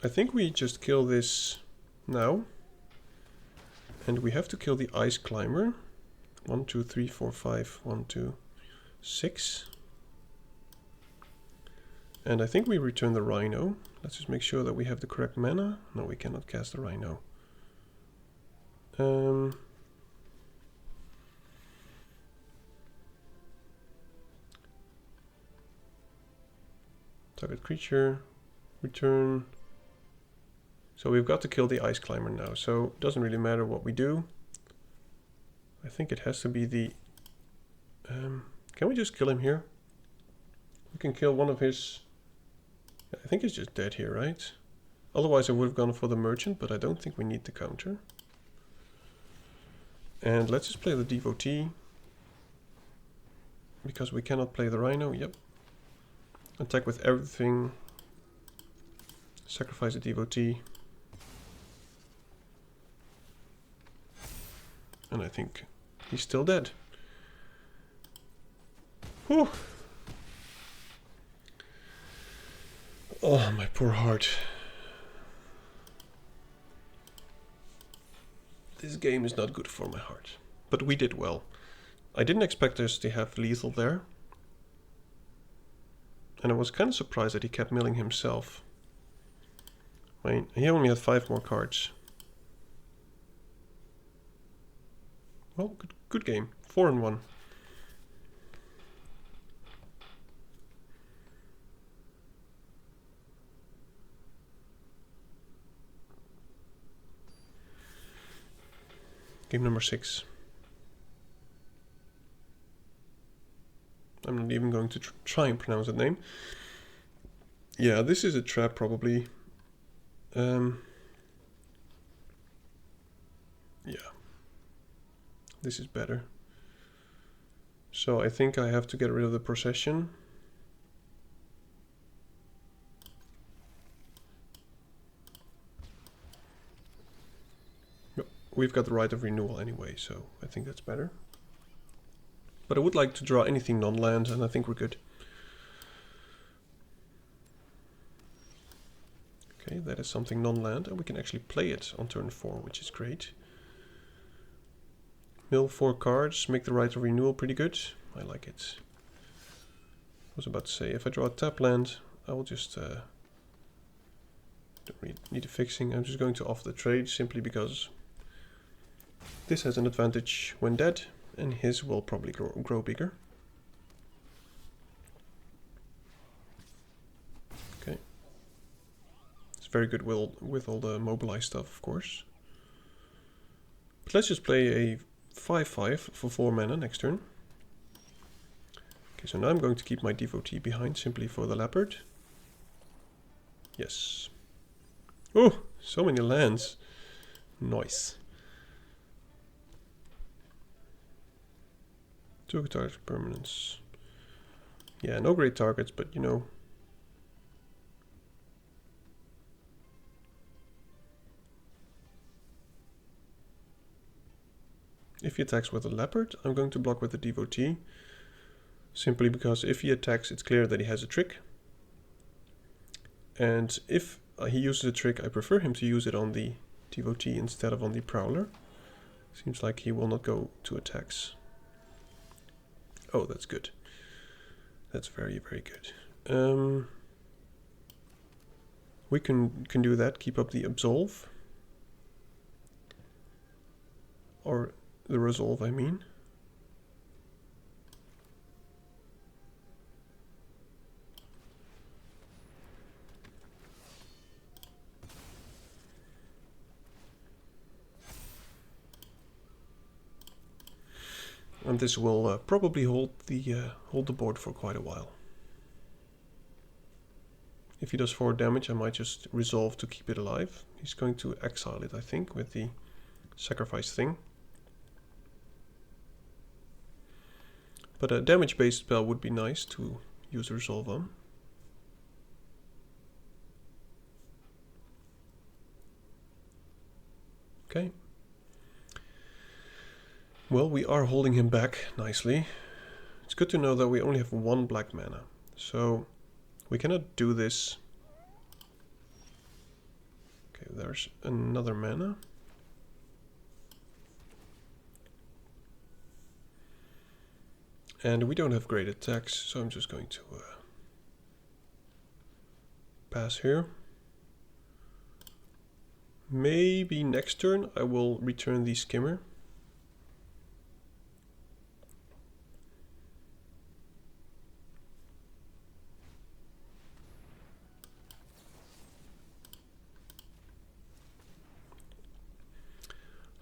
think we just kill this now. And we have to kill the Ice Climber. 1, 2, 3, 4, 5. 1, 2, 6. And I think we return the Rhino. Let's just make sure that we have the correct mana. No, we cannot cast the Rhino. Target creature, return. So we've got to kill the Ice Climber now, so it doesn't really matter what we do. I think it has to be the... can we just kill him here? We can kill one of his... I think he's just dead here, right? Otherwise I would have gone for the Merchant, but I don't think we need the counter. And let's just play the Devotee. Because we cannot play the Rhino, yep. Attack with everything. Sacrifice a Devotee. And I think he's still dead. Whew. Oh, my poor heart. This game is not good for my heart. But we did well. I didn't expect us to have lethal there. And I was kind of surprised that he kept milling himself. I mean, he only had 5 more cards. Well, good game. 4-1. Game number 6. I'm not even going to try and pronounce that name. Yeah, this is a trap probably. Yeah. This is better. So I think I have to get rid of the procession. Yep, we've got the right of renewal anyway, so I think that's better. But I would like to draw anything non-land, and I think we're good. Okay, that is something non-land, and we can actually play it on turn 4, which is great. Mill 4 cards, make the right of renewal pretty good. I like it. I was about to say, if I draw a tap land, I will just... don't really need a fixing. I'm just going to offer the trade, simply because this has an advantage when dead, and his will probably grow bigger. Okay. It's very good with all the mobilize stuff, of course. But let's just play a 5/5 for 4 mana next turn. Okay, so now I'm going to keep my Devotee behind simply for the Leopard. Yes. Oh, so many lands. Nice. 2 target permanents. Yeah, no great targets, but you know. If he attacks with a leopard, I'm going to block with the devotee. Simply because if he attacks, it's clear that he has a trick. And if he uses a trick, I prefer him to use it on the devotee instead of on the prowler. Seems like he will not go to attacks. Oh, that's good. That's very, very good. We can do that, keep up the absolve. Or the resolve, I mean. And this will probably hold the board for quite a while. If he does 4 damage, I might just resolve to keep it alive. He's going to exile it, I think, with the sacrifice thing. But a damage-based spell would be nice to use resolve on. Okay. Well, we are holding him back nicely. It's good to know that we only have 1 black mana. So we cannot do this. Okay, there's another mana. And we don't have great attacks, so I'm just going to pass here. Maybe next turn I will return the skimmer.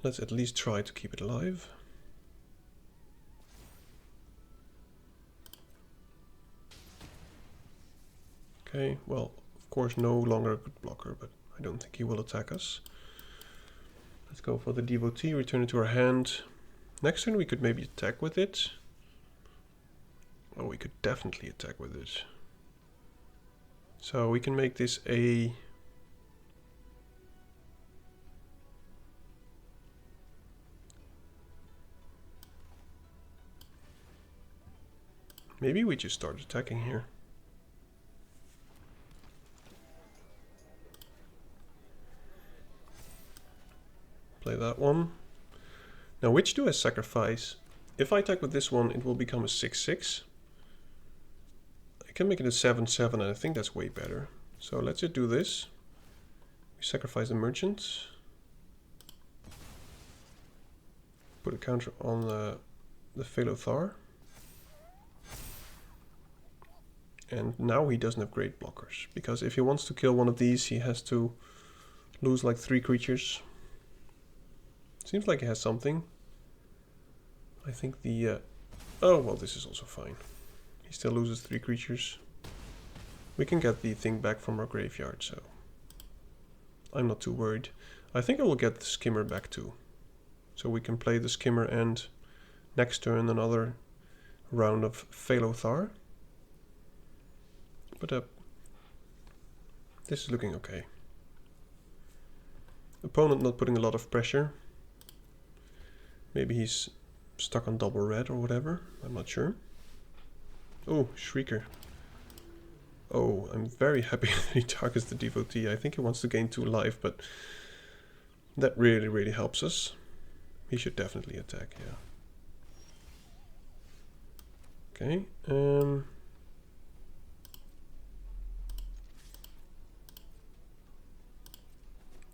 Let's at least try to keep it alive. Okay, well, of course no longer a good blocker, but I don't think he will attack us. Let's go for the devotee, return it to our hand. Next turn we could maybe attack with it. Oh, we could definitely attack with it. So we can make this a... Maybe we just start attacking here. Play that one. Now which do I sacrifice? If I attack with this one, it will become a 6/6. I can make it a 7/7 and I think that's way better. So let's just do this. We sacrifice the merchant. Put a counter on the Velothar. And now he doesn't have great blockers, because if he wants to kill one of these, he has to lose like 3 creatures. Seems like he has something. I think the... oh, well, this is also fine. He still loses 3 creatures. We can get the thing back from our graveyard, so I'm not too worried. I think I will get the skimmer back too. So we can play the skimmer and next turn another round of Velothar. But this is looking okay. Opponent not putting a lot of pressure. Maybe he's stuck on double red or whatever. I'm not sure. Oh, Shrieker. Oh, I'm very happy that he targets the devotee. I think he wants to gain 2 life, but that really, really helps us. He should definitely attack, yeah. Okay.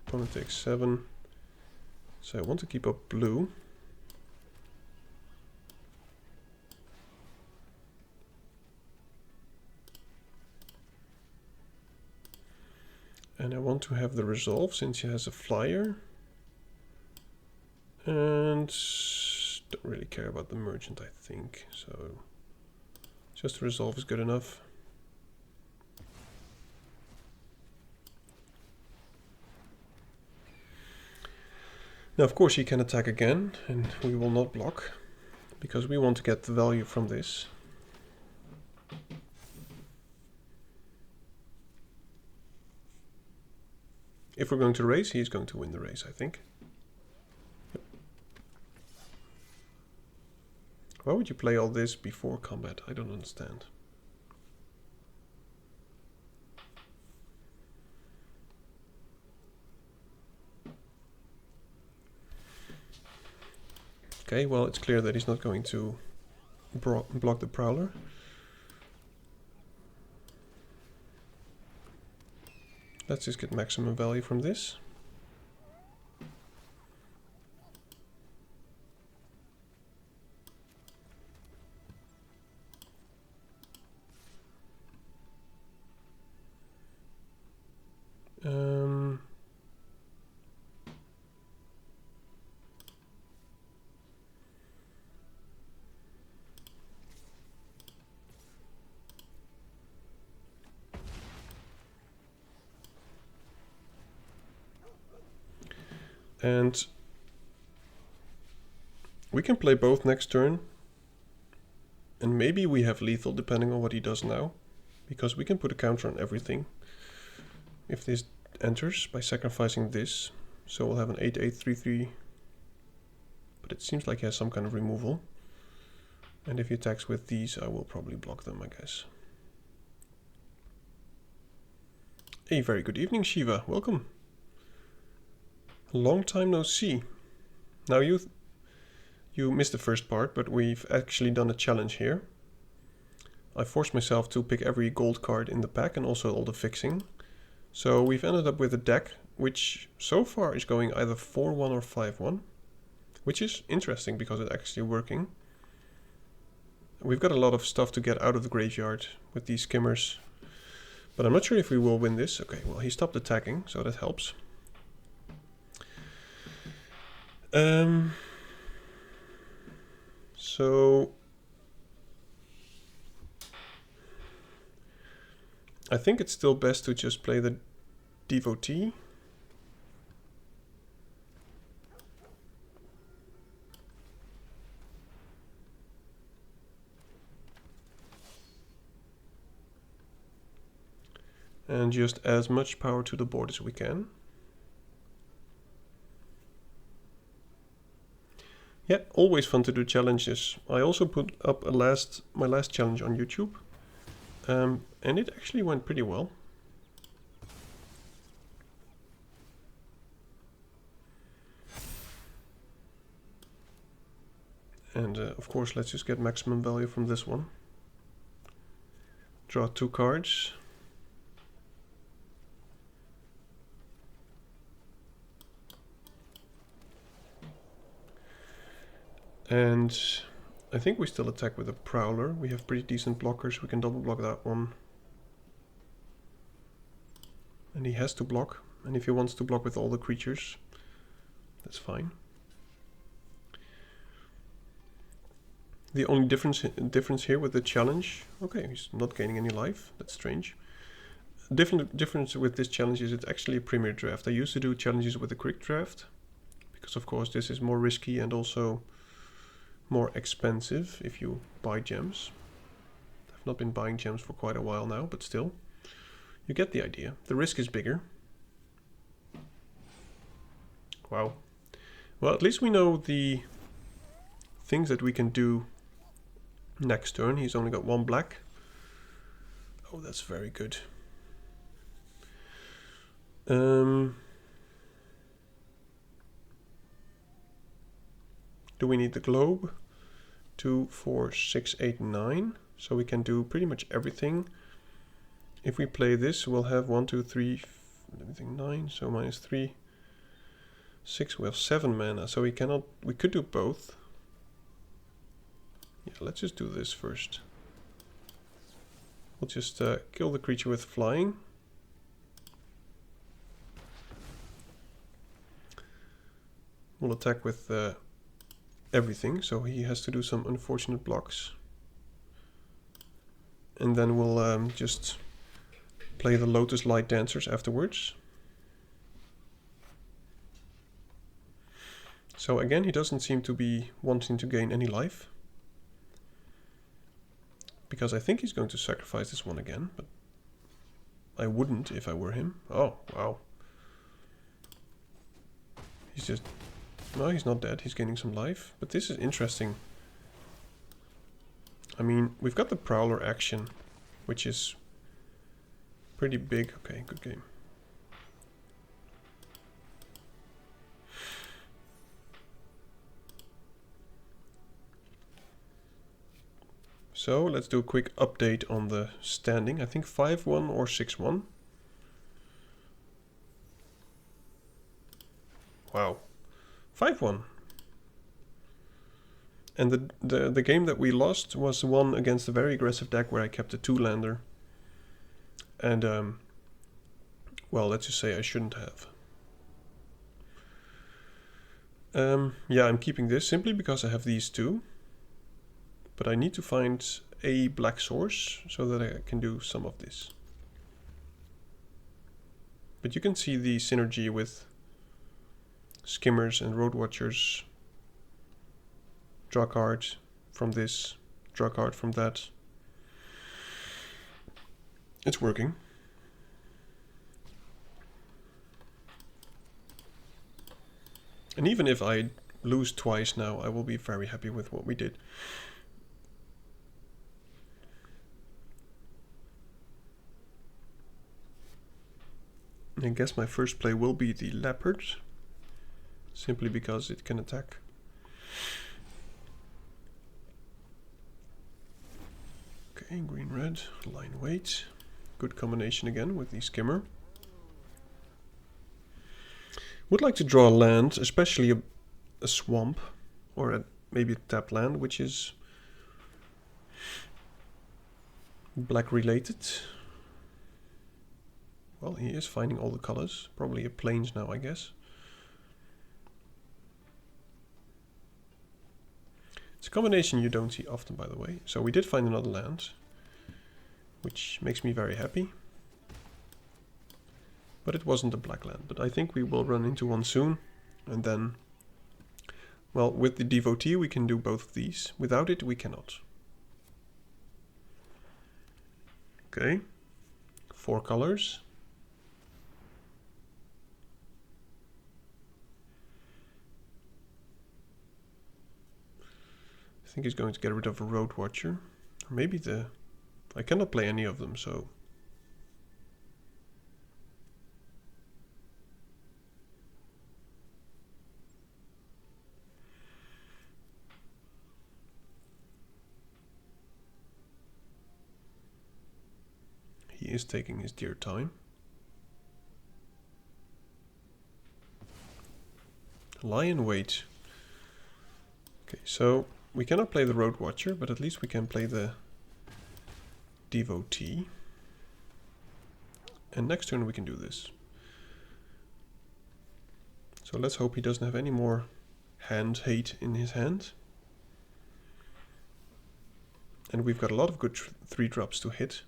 Opponent takes 7. So I want to keep up blue. And I want to have the resolve since he has a flyer. And don't really care about the merchant, I think. So just resolve is good enough. Now, of course, he can attack again, and we will not block, because we want to get the value from this. If we're going to race, he's going to win the race, I think. Yep. Why would you play all this before combat? I don't understand. Okay, well, it's clear that he's not going to block the Prowler. Let's just get maximum value from this. And we can play both next turn. And maybe we have lethal depending on what he does now. Because we can put a counter on everything. If this enters by sacrificing this. So we'll have an 8-8-3-3. But it seems like he has some kind of removal. And if he attacks with these, I will probably block them, I guess. A very good evening, Shiva. Welcome. Long time no see. Now you missed the first part, but we've actually done a challenge here. I forced myself to pick every gold card in the pack and also all the fixing. So we've ended up with a deck which so far is going either 4-1 or 5-1, which is interesting because it's actually working. We've got a lot of stuff to get out of the graveyard with these skimmers, but I'm not sure if we will win this. Okay, well, he stopped attacking, so that helps. So I think it's still best to just play the Devotee. And just as much power to the board as we can. Yeah, always fun to do challenges. I also put up my last challenge on YouTube. And it actually went pretty well. And of course, let's just get maximum value from this one. Draw 2 cards. And I think we still attack with a Prowler. We have pretty decent blockers. We can double block that one. And he has to block. And if he wants to block with all the creatures, that's fine. The only difference here with the challenge... Okay, he's not gaining any life. That's strange. Difference with this challenge is it's actually a Premier Draft. I used to do challenges with a Quick Draft. Because of course this is more risky and also more expensive if you buy gems. I've not been buying gems for quite a while now, but still. You get the idea. The risk is bigger. Wow. Well, at least we know the things that we can do next turn. He's only got 1 black. Oh, that's very good. Do we need the globe? 2, 4, 6, 8, 9. So we can do pretty much everything. If we play this, we'll have 1, 2, 3, everything 9. So -3, 6. We have 7 mana. So we could do both. Yeah, let's just do this first. We'll just kill the creature with flying. We'll attack with everything, so he has to do some unfortunate blocks. And then we'll just play the Lotus Light Dancers afterwards. So again, he doesn't seem to be wanting to gain any life. Because I think he's going to sacrifice this one again, but I wouldn't if I were him. Oh, wow. He's just... No, he's not dead. He's gaining some life. But this is interesting. I mean, we've got the Prowler action, which is pretty big. Okay, good game. So let's do a quick update on the standing. I think 5-1 or 6-1. Wow, 5-1. And the game that we lost was the one against a very aggressive deck where I kept a 2-lander. And, well, let's just say I shouldn't have. Yeah, I'm keeping this simply because I have these two. But I need to find a black source so that I can do some of this. But you can see the synergy with skimmers and road watchers. Draw card from this, draw card from that. It's working. And even if I lose twice now, I will be very happy with what we did. I guess my first play will be the leopard, simply because it can attack. Okay, green-red, line weight. Good combination again with the skimmer. Would like to draw a land, especially a swamp, or maybe a tapped land, which is black related. Well, he is finding all the colors. Probably a plains now, I guess. It's a combination you don't see often, by the way. So we did find another land, which makes me very happy. But it wasn't a black land. But I think we will run into one soon. And then, well, with the devotee we can do both of these. Without it we cannot. Okay. 4 colors. I think he's going to get rid of a road watcher. Or maybe I cannot play any of them, so... He is taking his dear time. Lion wait. Okay, so we cannot play the road watcher, but at least we can play the devotee. And next turn we can do this. So let's hope he doesn't have any more hand hate in his hand. And we've got a lot of good 3-drops to hit.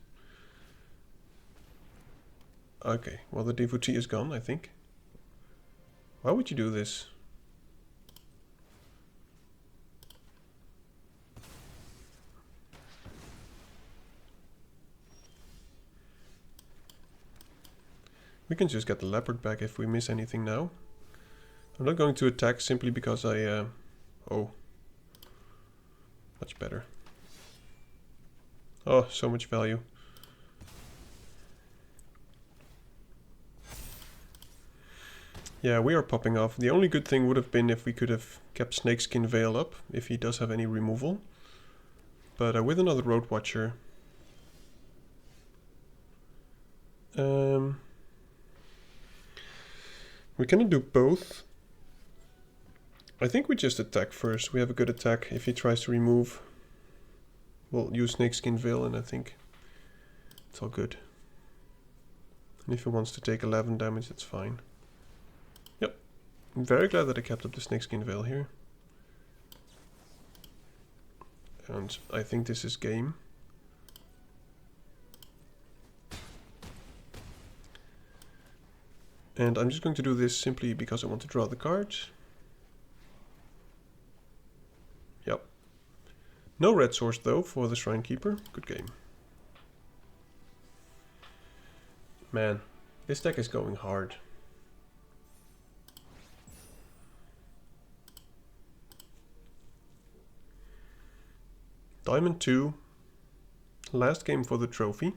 Okay, well the devotee is gone, I think. Why would you do this? We can just get the leopard back if we miss anything now. I'm not going to attack simply because I... oh. Much better. Oh, so much value. Yeah, we are popping off. The only good thing would have been if we could have kept Snakeskin Veil up, if he does have any removal. But with another Road Watcher... we cannot do both. I think we just attack first. We have a good attack. If he tries to remove, we'll use Snakeskin Veil and I think it's all good. And if he wants to take 11 damage, that's fine. Yep. I'm very glad that I kept up the Snakeskin Veil here. And I think this is game. And I'm just going to do this simply because I want to draw the card. Yep. No red source though for the Shrine Keeper. Good game. Man, this deck is going hard. Diamond 2, Last game for the trophy.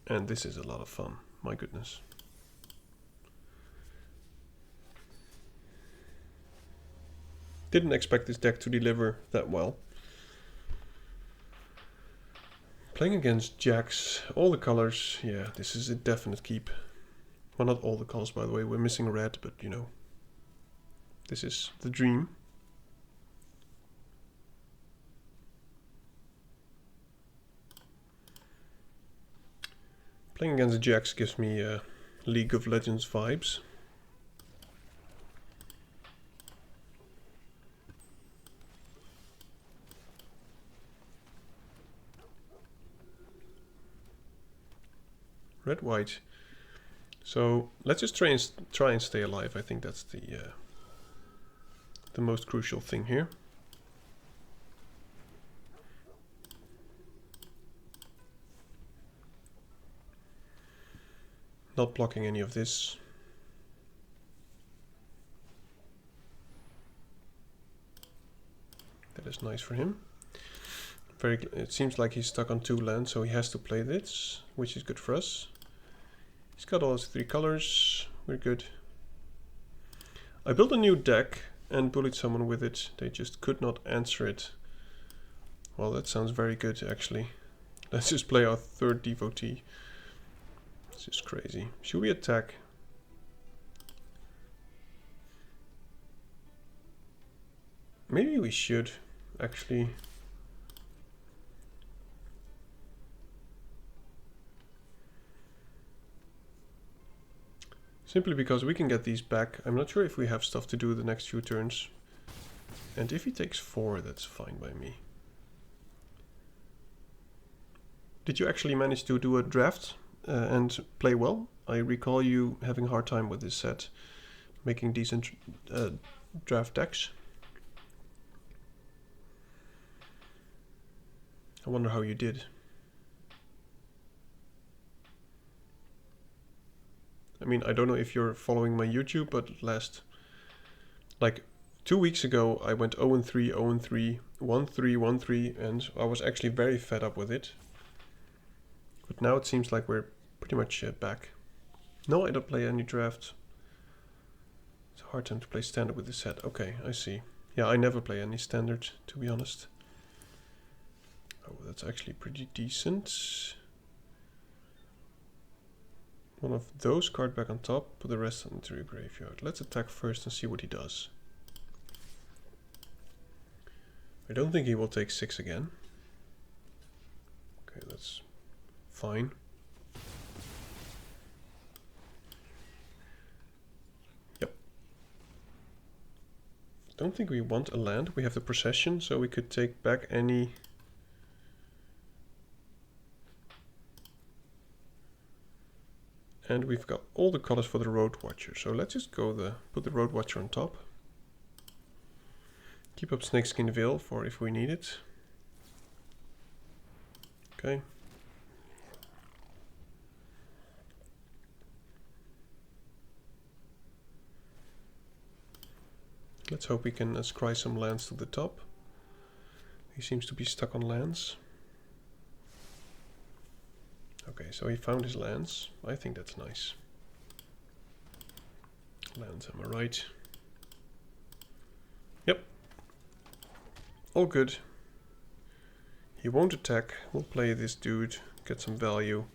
And this is a lot of fun, my goodness. Didn't expect this deck to deliver that well. Playing against jacks, all the colors, yeah, this is a definite keep. Well, not all the colors, by the way, we're missing red, but you know, this is the dream. Playing against the jacks gives me League of Legends vibes. Red, white. So let's just try and stay alive. I think that's the most crucial thing here. Not blocking any of this. That is nice for him. It seems like he's stuck on 2 lands, so he has to play this, which is good for us. He's got all his 3 colors. We're good. I built a new deck and bullied someone with it. They just could not answer it. Well, that sounds very good, actually. Let's just play our 3rd devotee. This is crazy. Should we attack? Maybe we should, actually. Simply because we can get these back. I'm not sure if we have stuff to do the next few turns. And if he takes 4, that's fine by me. Did you actually manage to do a draft and play well? I recall you having a hard time with this set, making decent draft decks. I wonder how you did. I mean, I don't know if you're following my YouTube, but like 2 weeks ago, I went 0-3, 0-3, 1-3, 1-3, and I was actually very fed up with it. But now it seems like we're pretty much back. No, I don't play any draft. It's a hard time to play standard with this set. Okay, I see. Yeah, I never play any standard, to be honest. Oh, that's actually pretty decent. One of those card back on top, put the rest into your graveyard. Let's attack first and see what he does. I don't think he will take 6 again. Okay, that's fine. Yep. Don't think we want a land. We have the procession, so we could take back any... And we've got all the colors for the Road Watcher. So let's just go put the Road Watcher on top. Keep up Snakeskin Veil for if we need it. Okay. Let's hope we can scry some lands to the top. He seems to be stuck on lands. Okay, so he found his lands. I think that's nice. Lands, am I right? Yep. All good. He won't attack. We'll play this dude, get some value.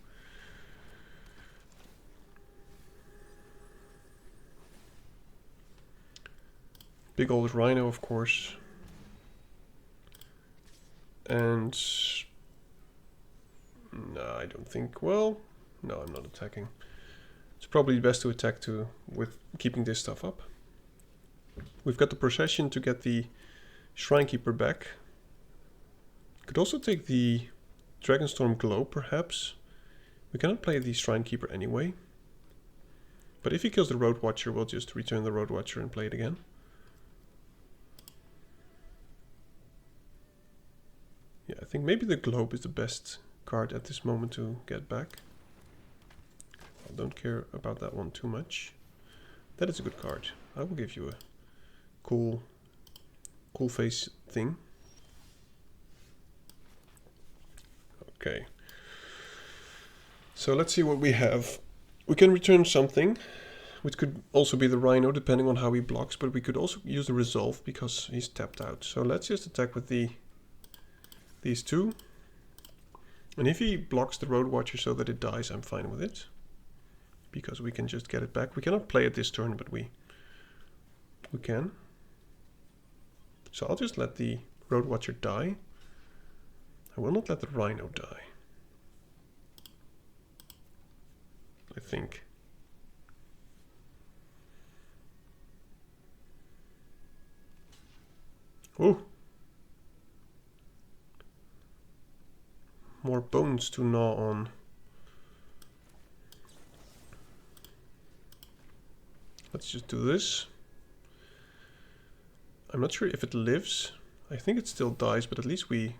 Big old rhino, of course. And... no, I don't think... well, no, I'm not attacking. It's probably best to attack with keeping this stuff up. We've got the procession to get the Shrinekeeper back. Could also take the Dragonstorm Globe, perhaps. We cannot play the Shrinekeeper anyway. But if he kills the Road Watcher, we'll just return the Road Watcher and play it again. Yeah, I think maybe the Globe is the best card at this moment to get back. I don't care about that one too much. That is a good card. I will give you a cool face thing. Okay. So let's see what we have. We can return something, which could also be the Rhino, depending on how he blocks, but we could also use the Resolve because he's tapped out. So let's just attack with these two. And if he blocks the Road Watcher so that it dies, I'm fine with it. Because we can just get it back. We cannot play it this turn, but we can. So I'll just let the Road Watcher die. I will not let the Rhino die. I think. Oh! More bones to gnaw on. Let's just do this. I'm not sure if it lives. I think it still dies, but at least we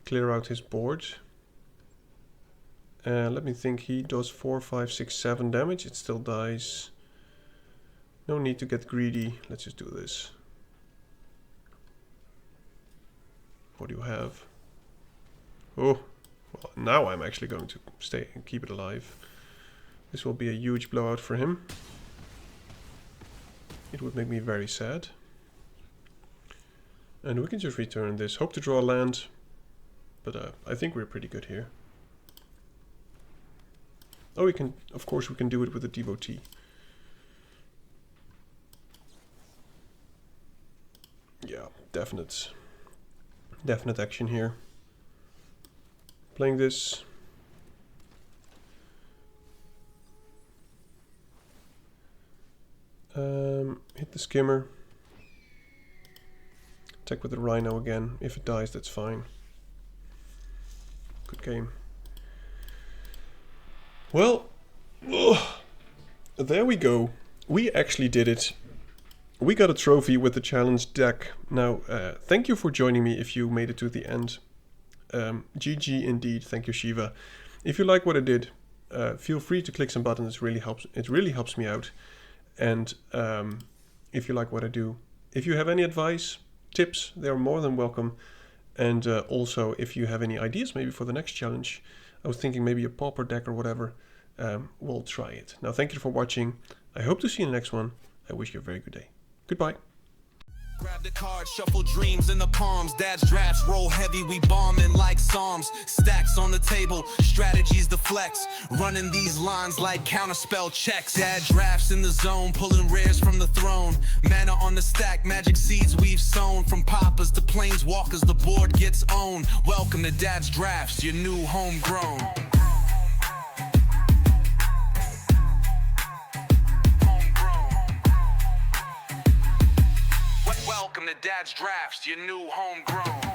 clear out his board. Let me think, he does 4, 5, 6, 7 damage. It still dies. No need to get greedy. Let's just do this. What do you have? Oh, well, now I'm actually going to stay and keep it alive. This will be a huge blowout for him. It would make me very sad. And we can just return this. Hope to draw a land. But I think we're pretty good here. Oh, we can, of course, we can do it with a Devotee. Yeah, definite action here. Playing this. Hit the Skimmer. Attack with the Rhino again. If it dies, that's fine. Good game. Well, there we go. We actually did it. We got a trophy with the challenge deck. Now, thank you for joining me if you made it to the end. GG indeed. Thank you, Shiva. If you like what I did, feel free to click some buttons. It really helps me out. And if you like what I do, if you have any advice, tips, they're more than welcome. And also, if you have any ideas maybe for the next challenge, I was thinking maybe a pauper deck or whatever, we'll try it. Now, thank you for watching. I hope to see you in the next one. I wish you a very good day. Goodbye. Grab the card, shuffle dreams in the palms. Dad's drafts roll heavy, we bombing like Psalms. Stacks on the table, strategies the flex. Running these lines like counterspell checks. Dad drafts in the zone, pulling rares from the throne. Mana on the stack, magic seeds we've sown. From poppers to planeswalkers, the board gets owned. Welcome to Dad's drafts, your new homegrown. Welcome to Dad's drafts, your new homegrown.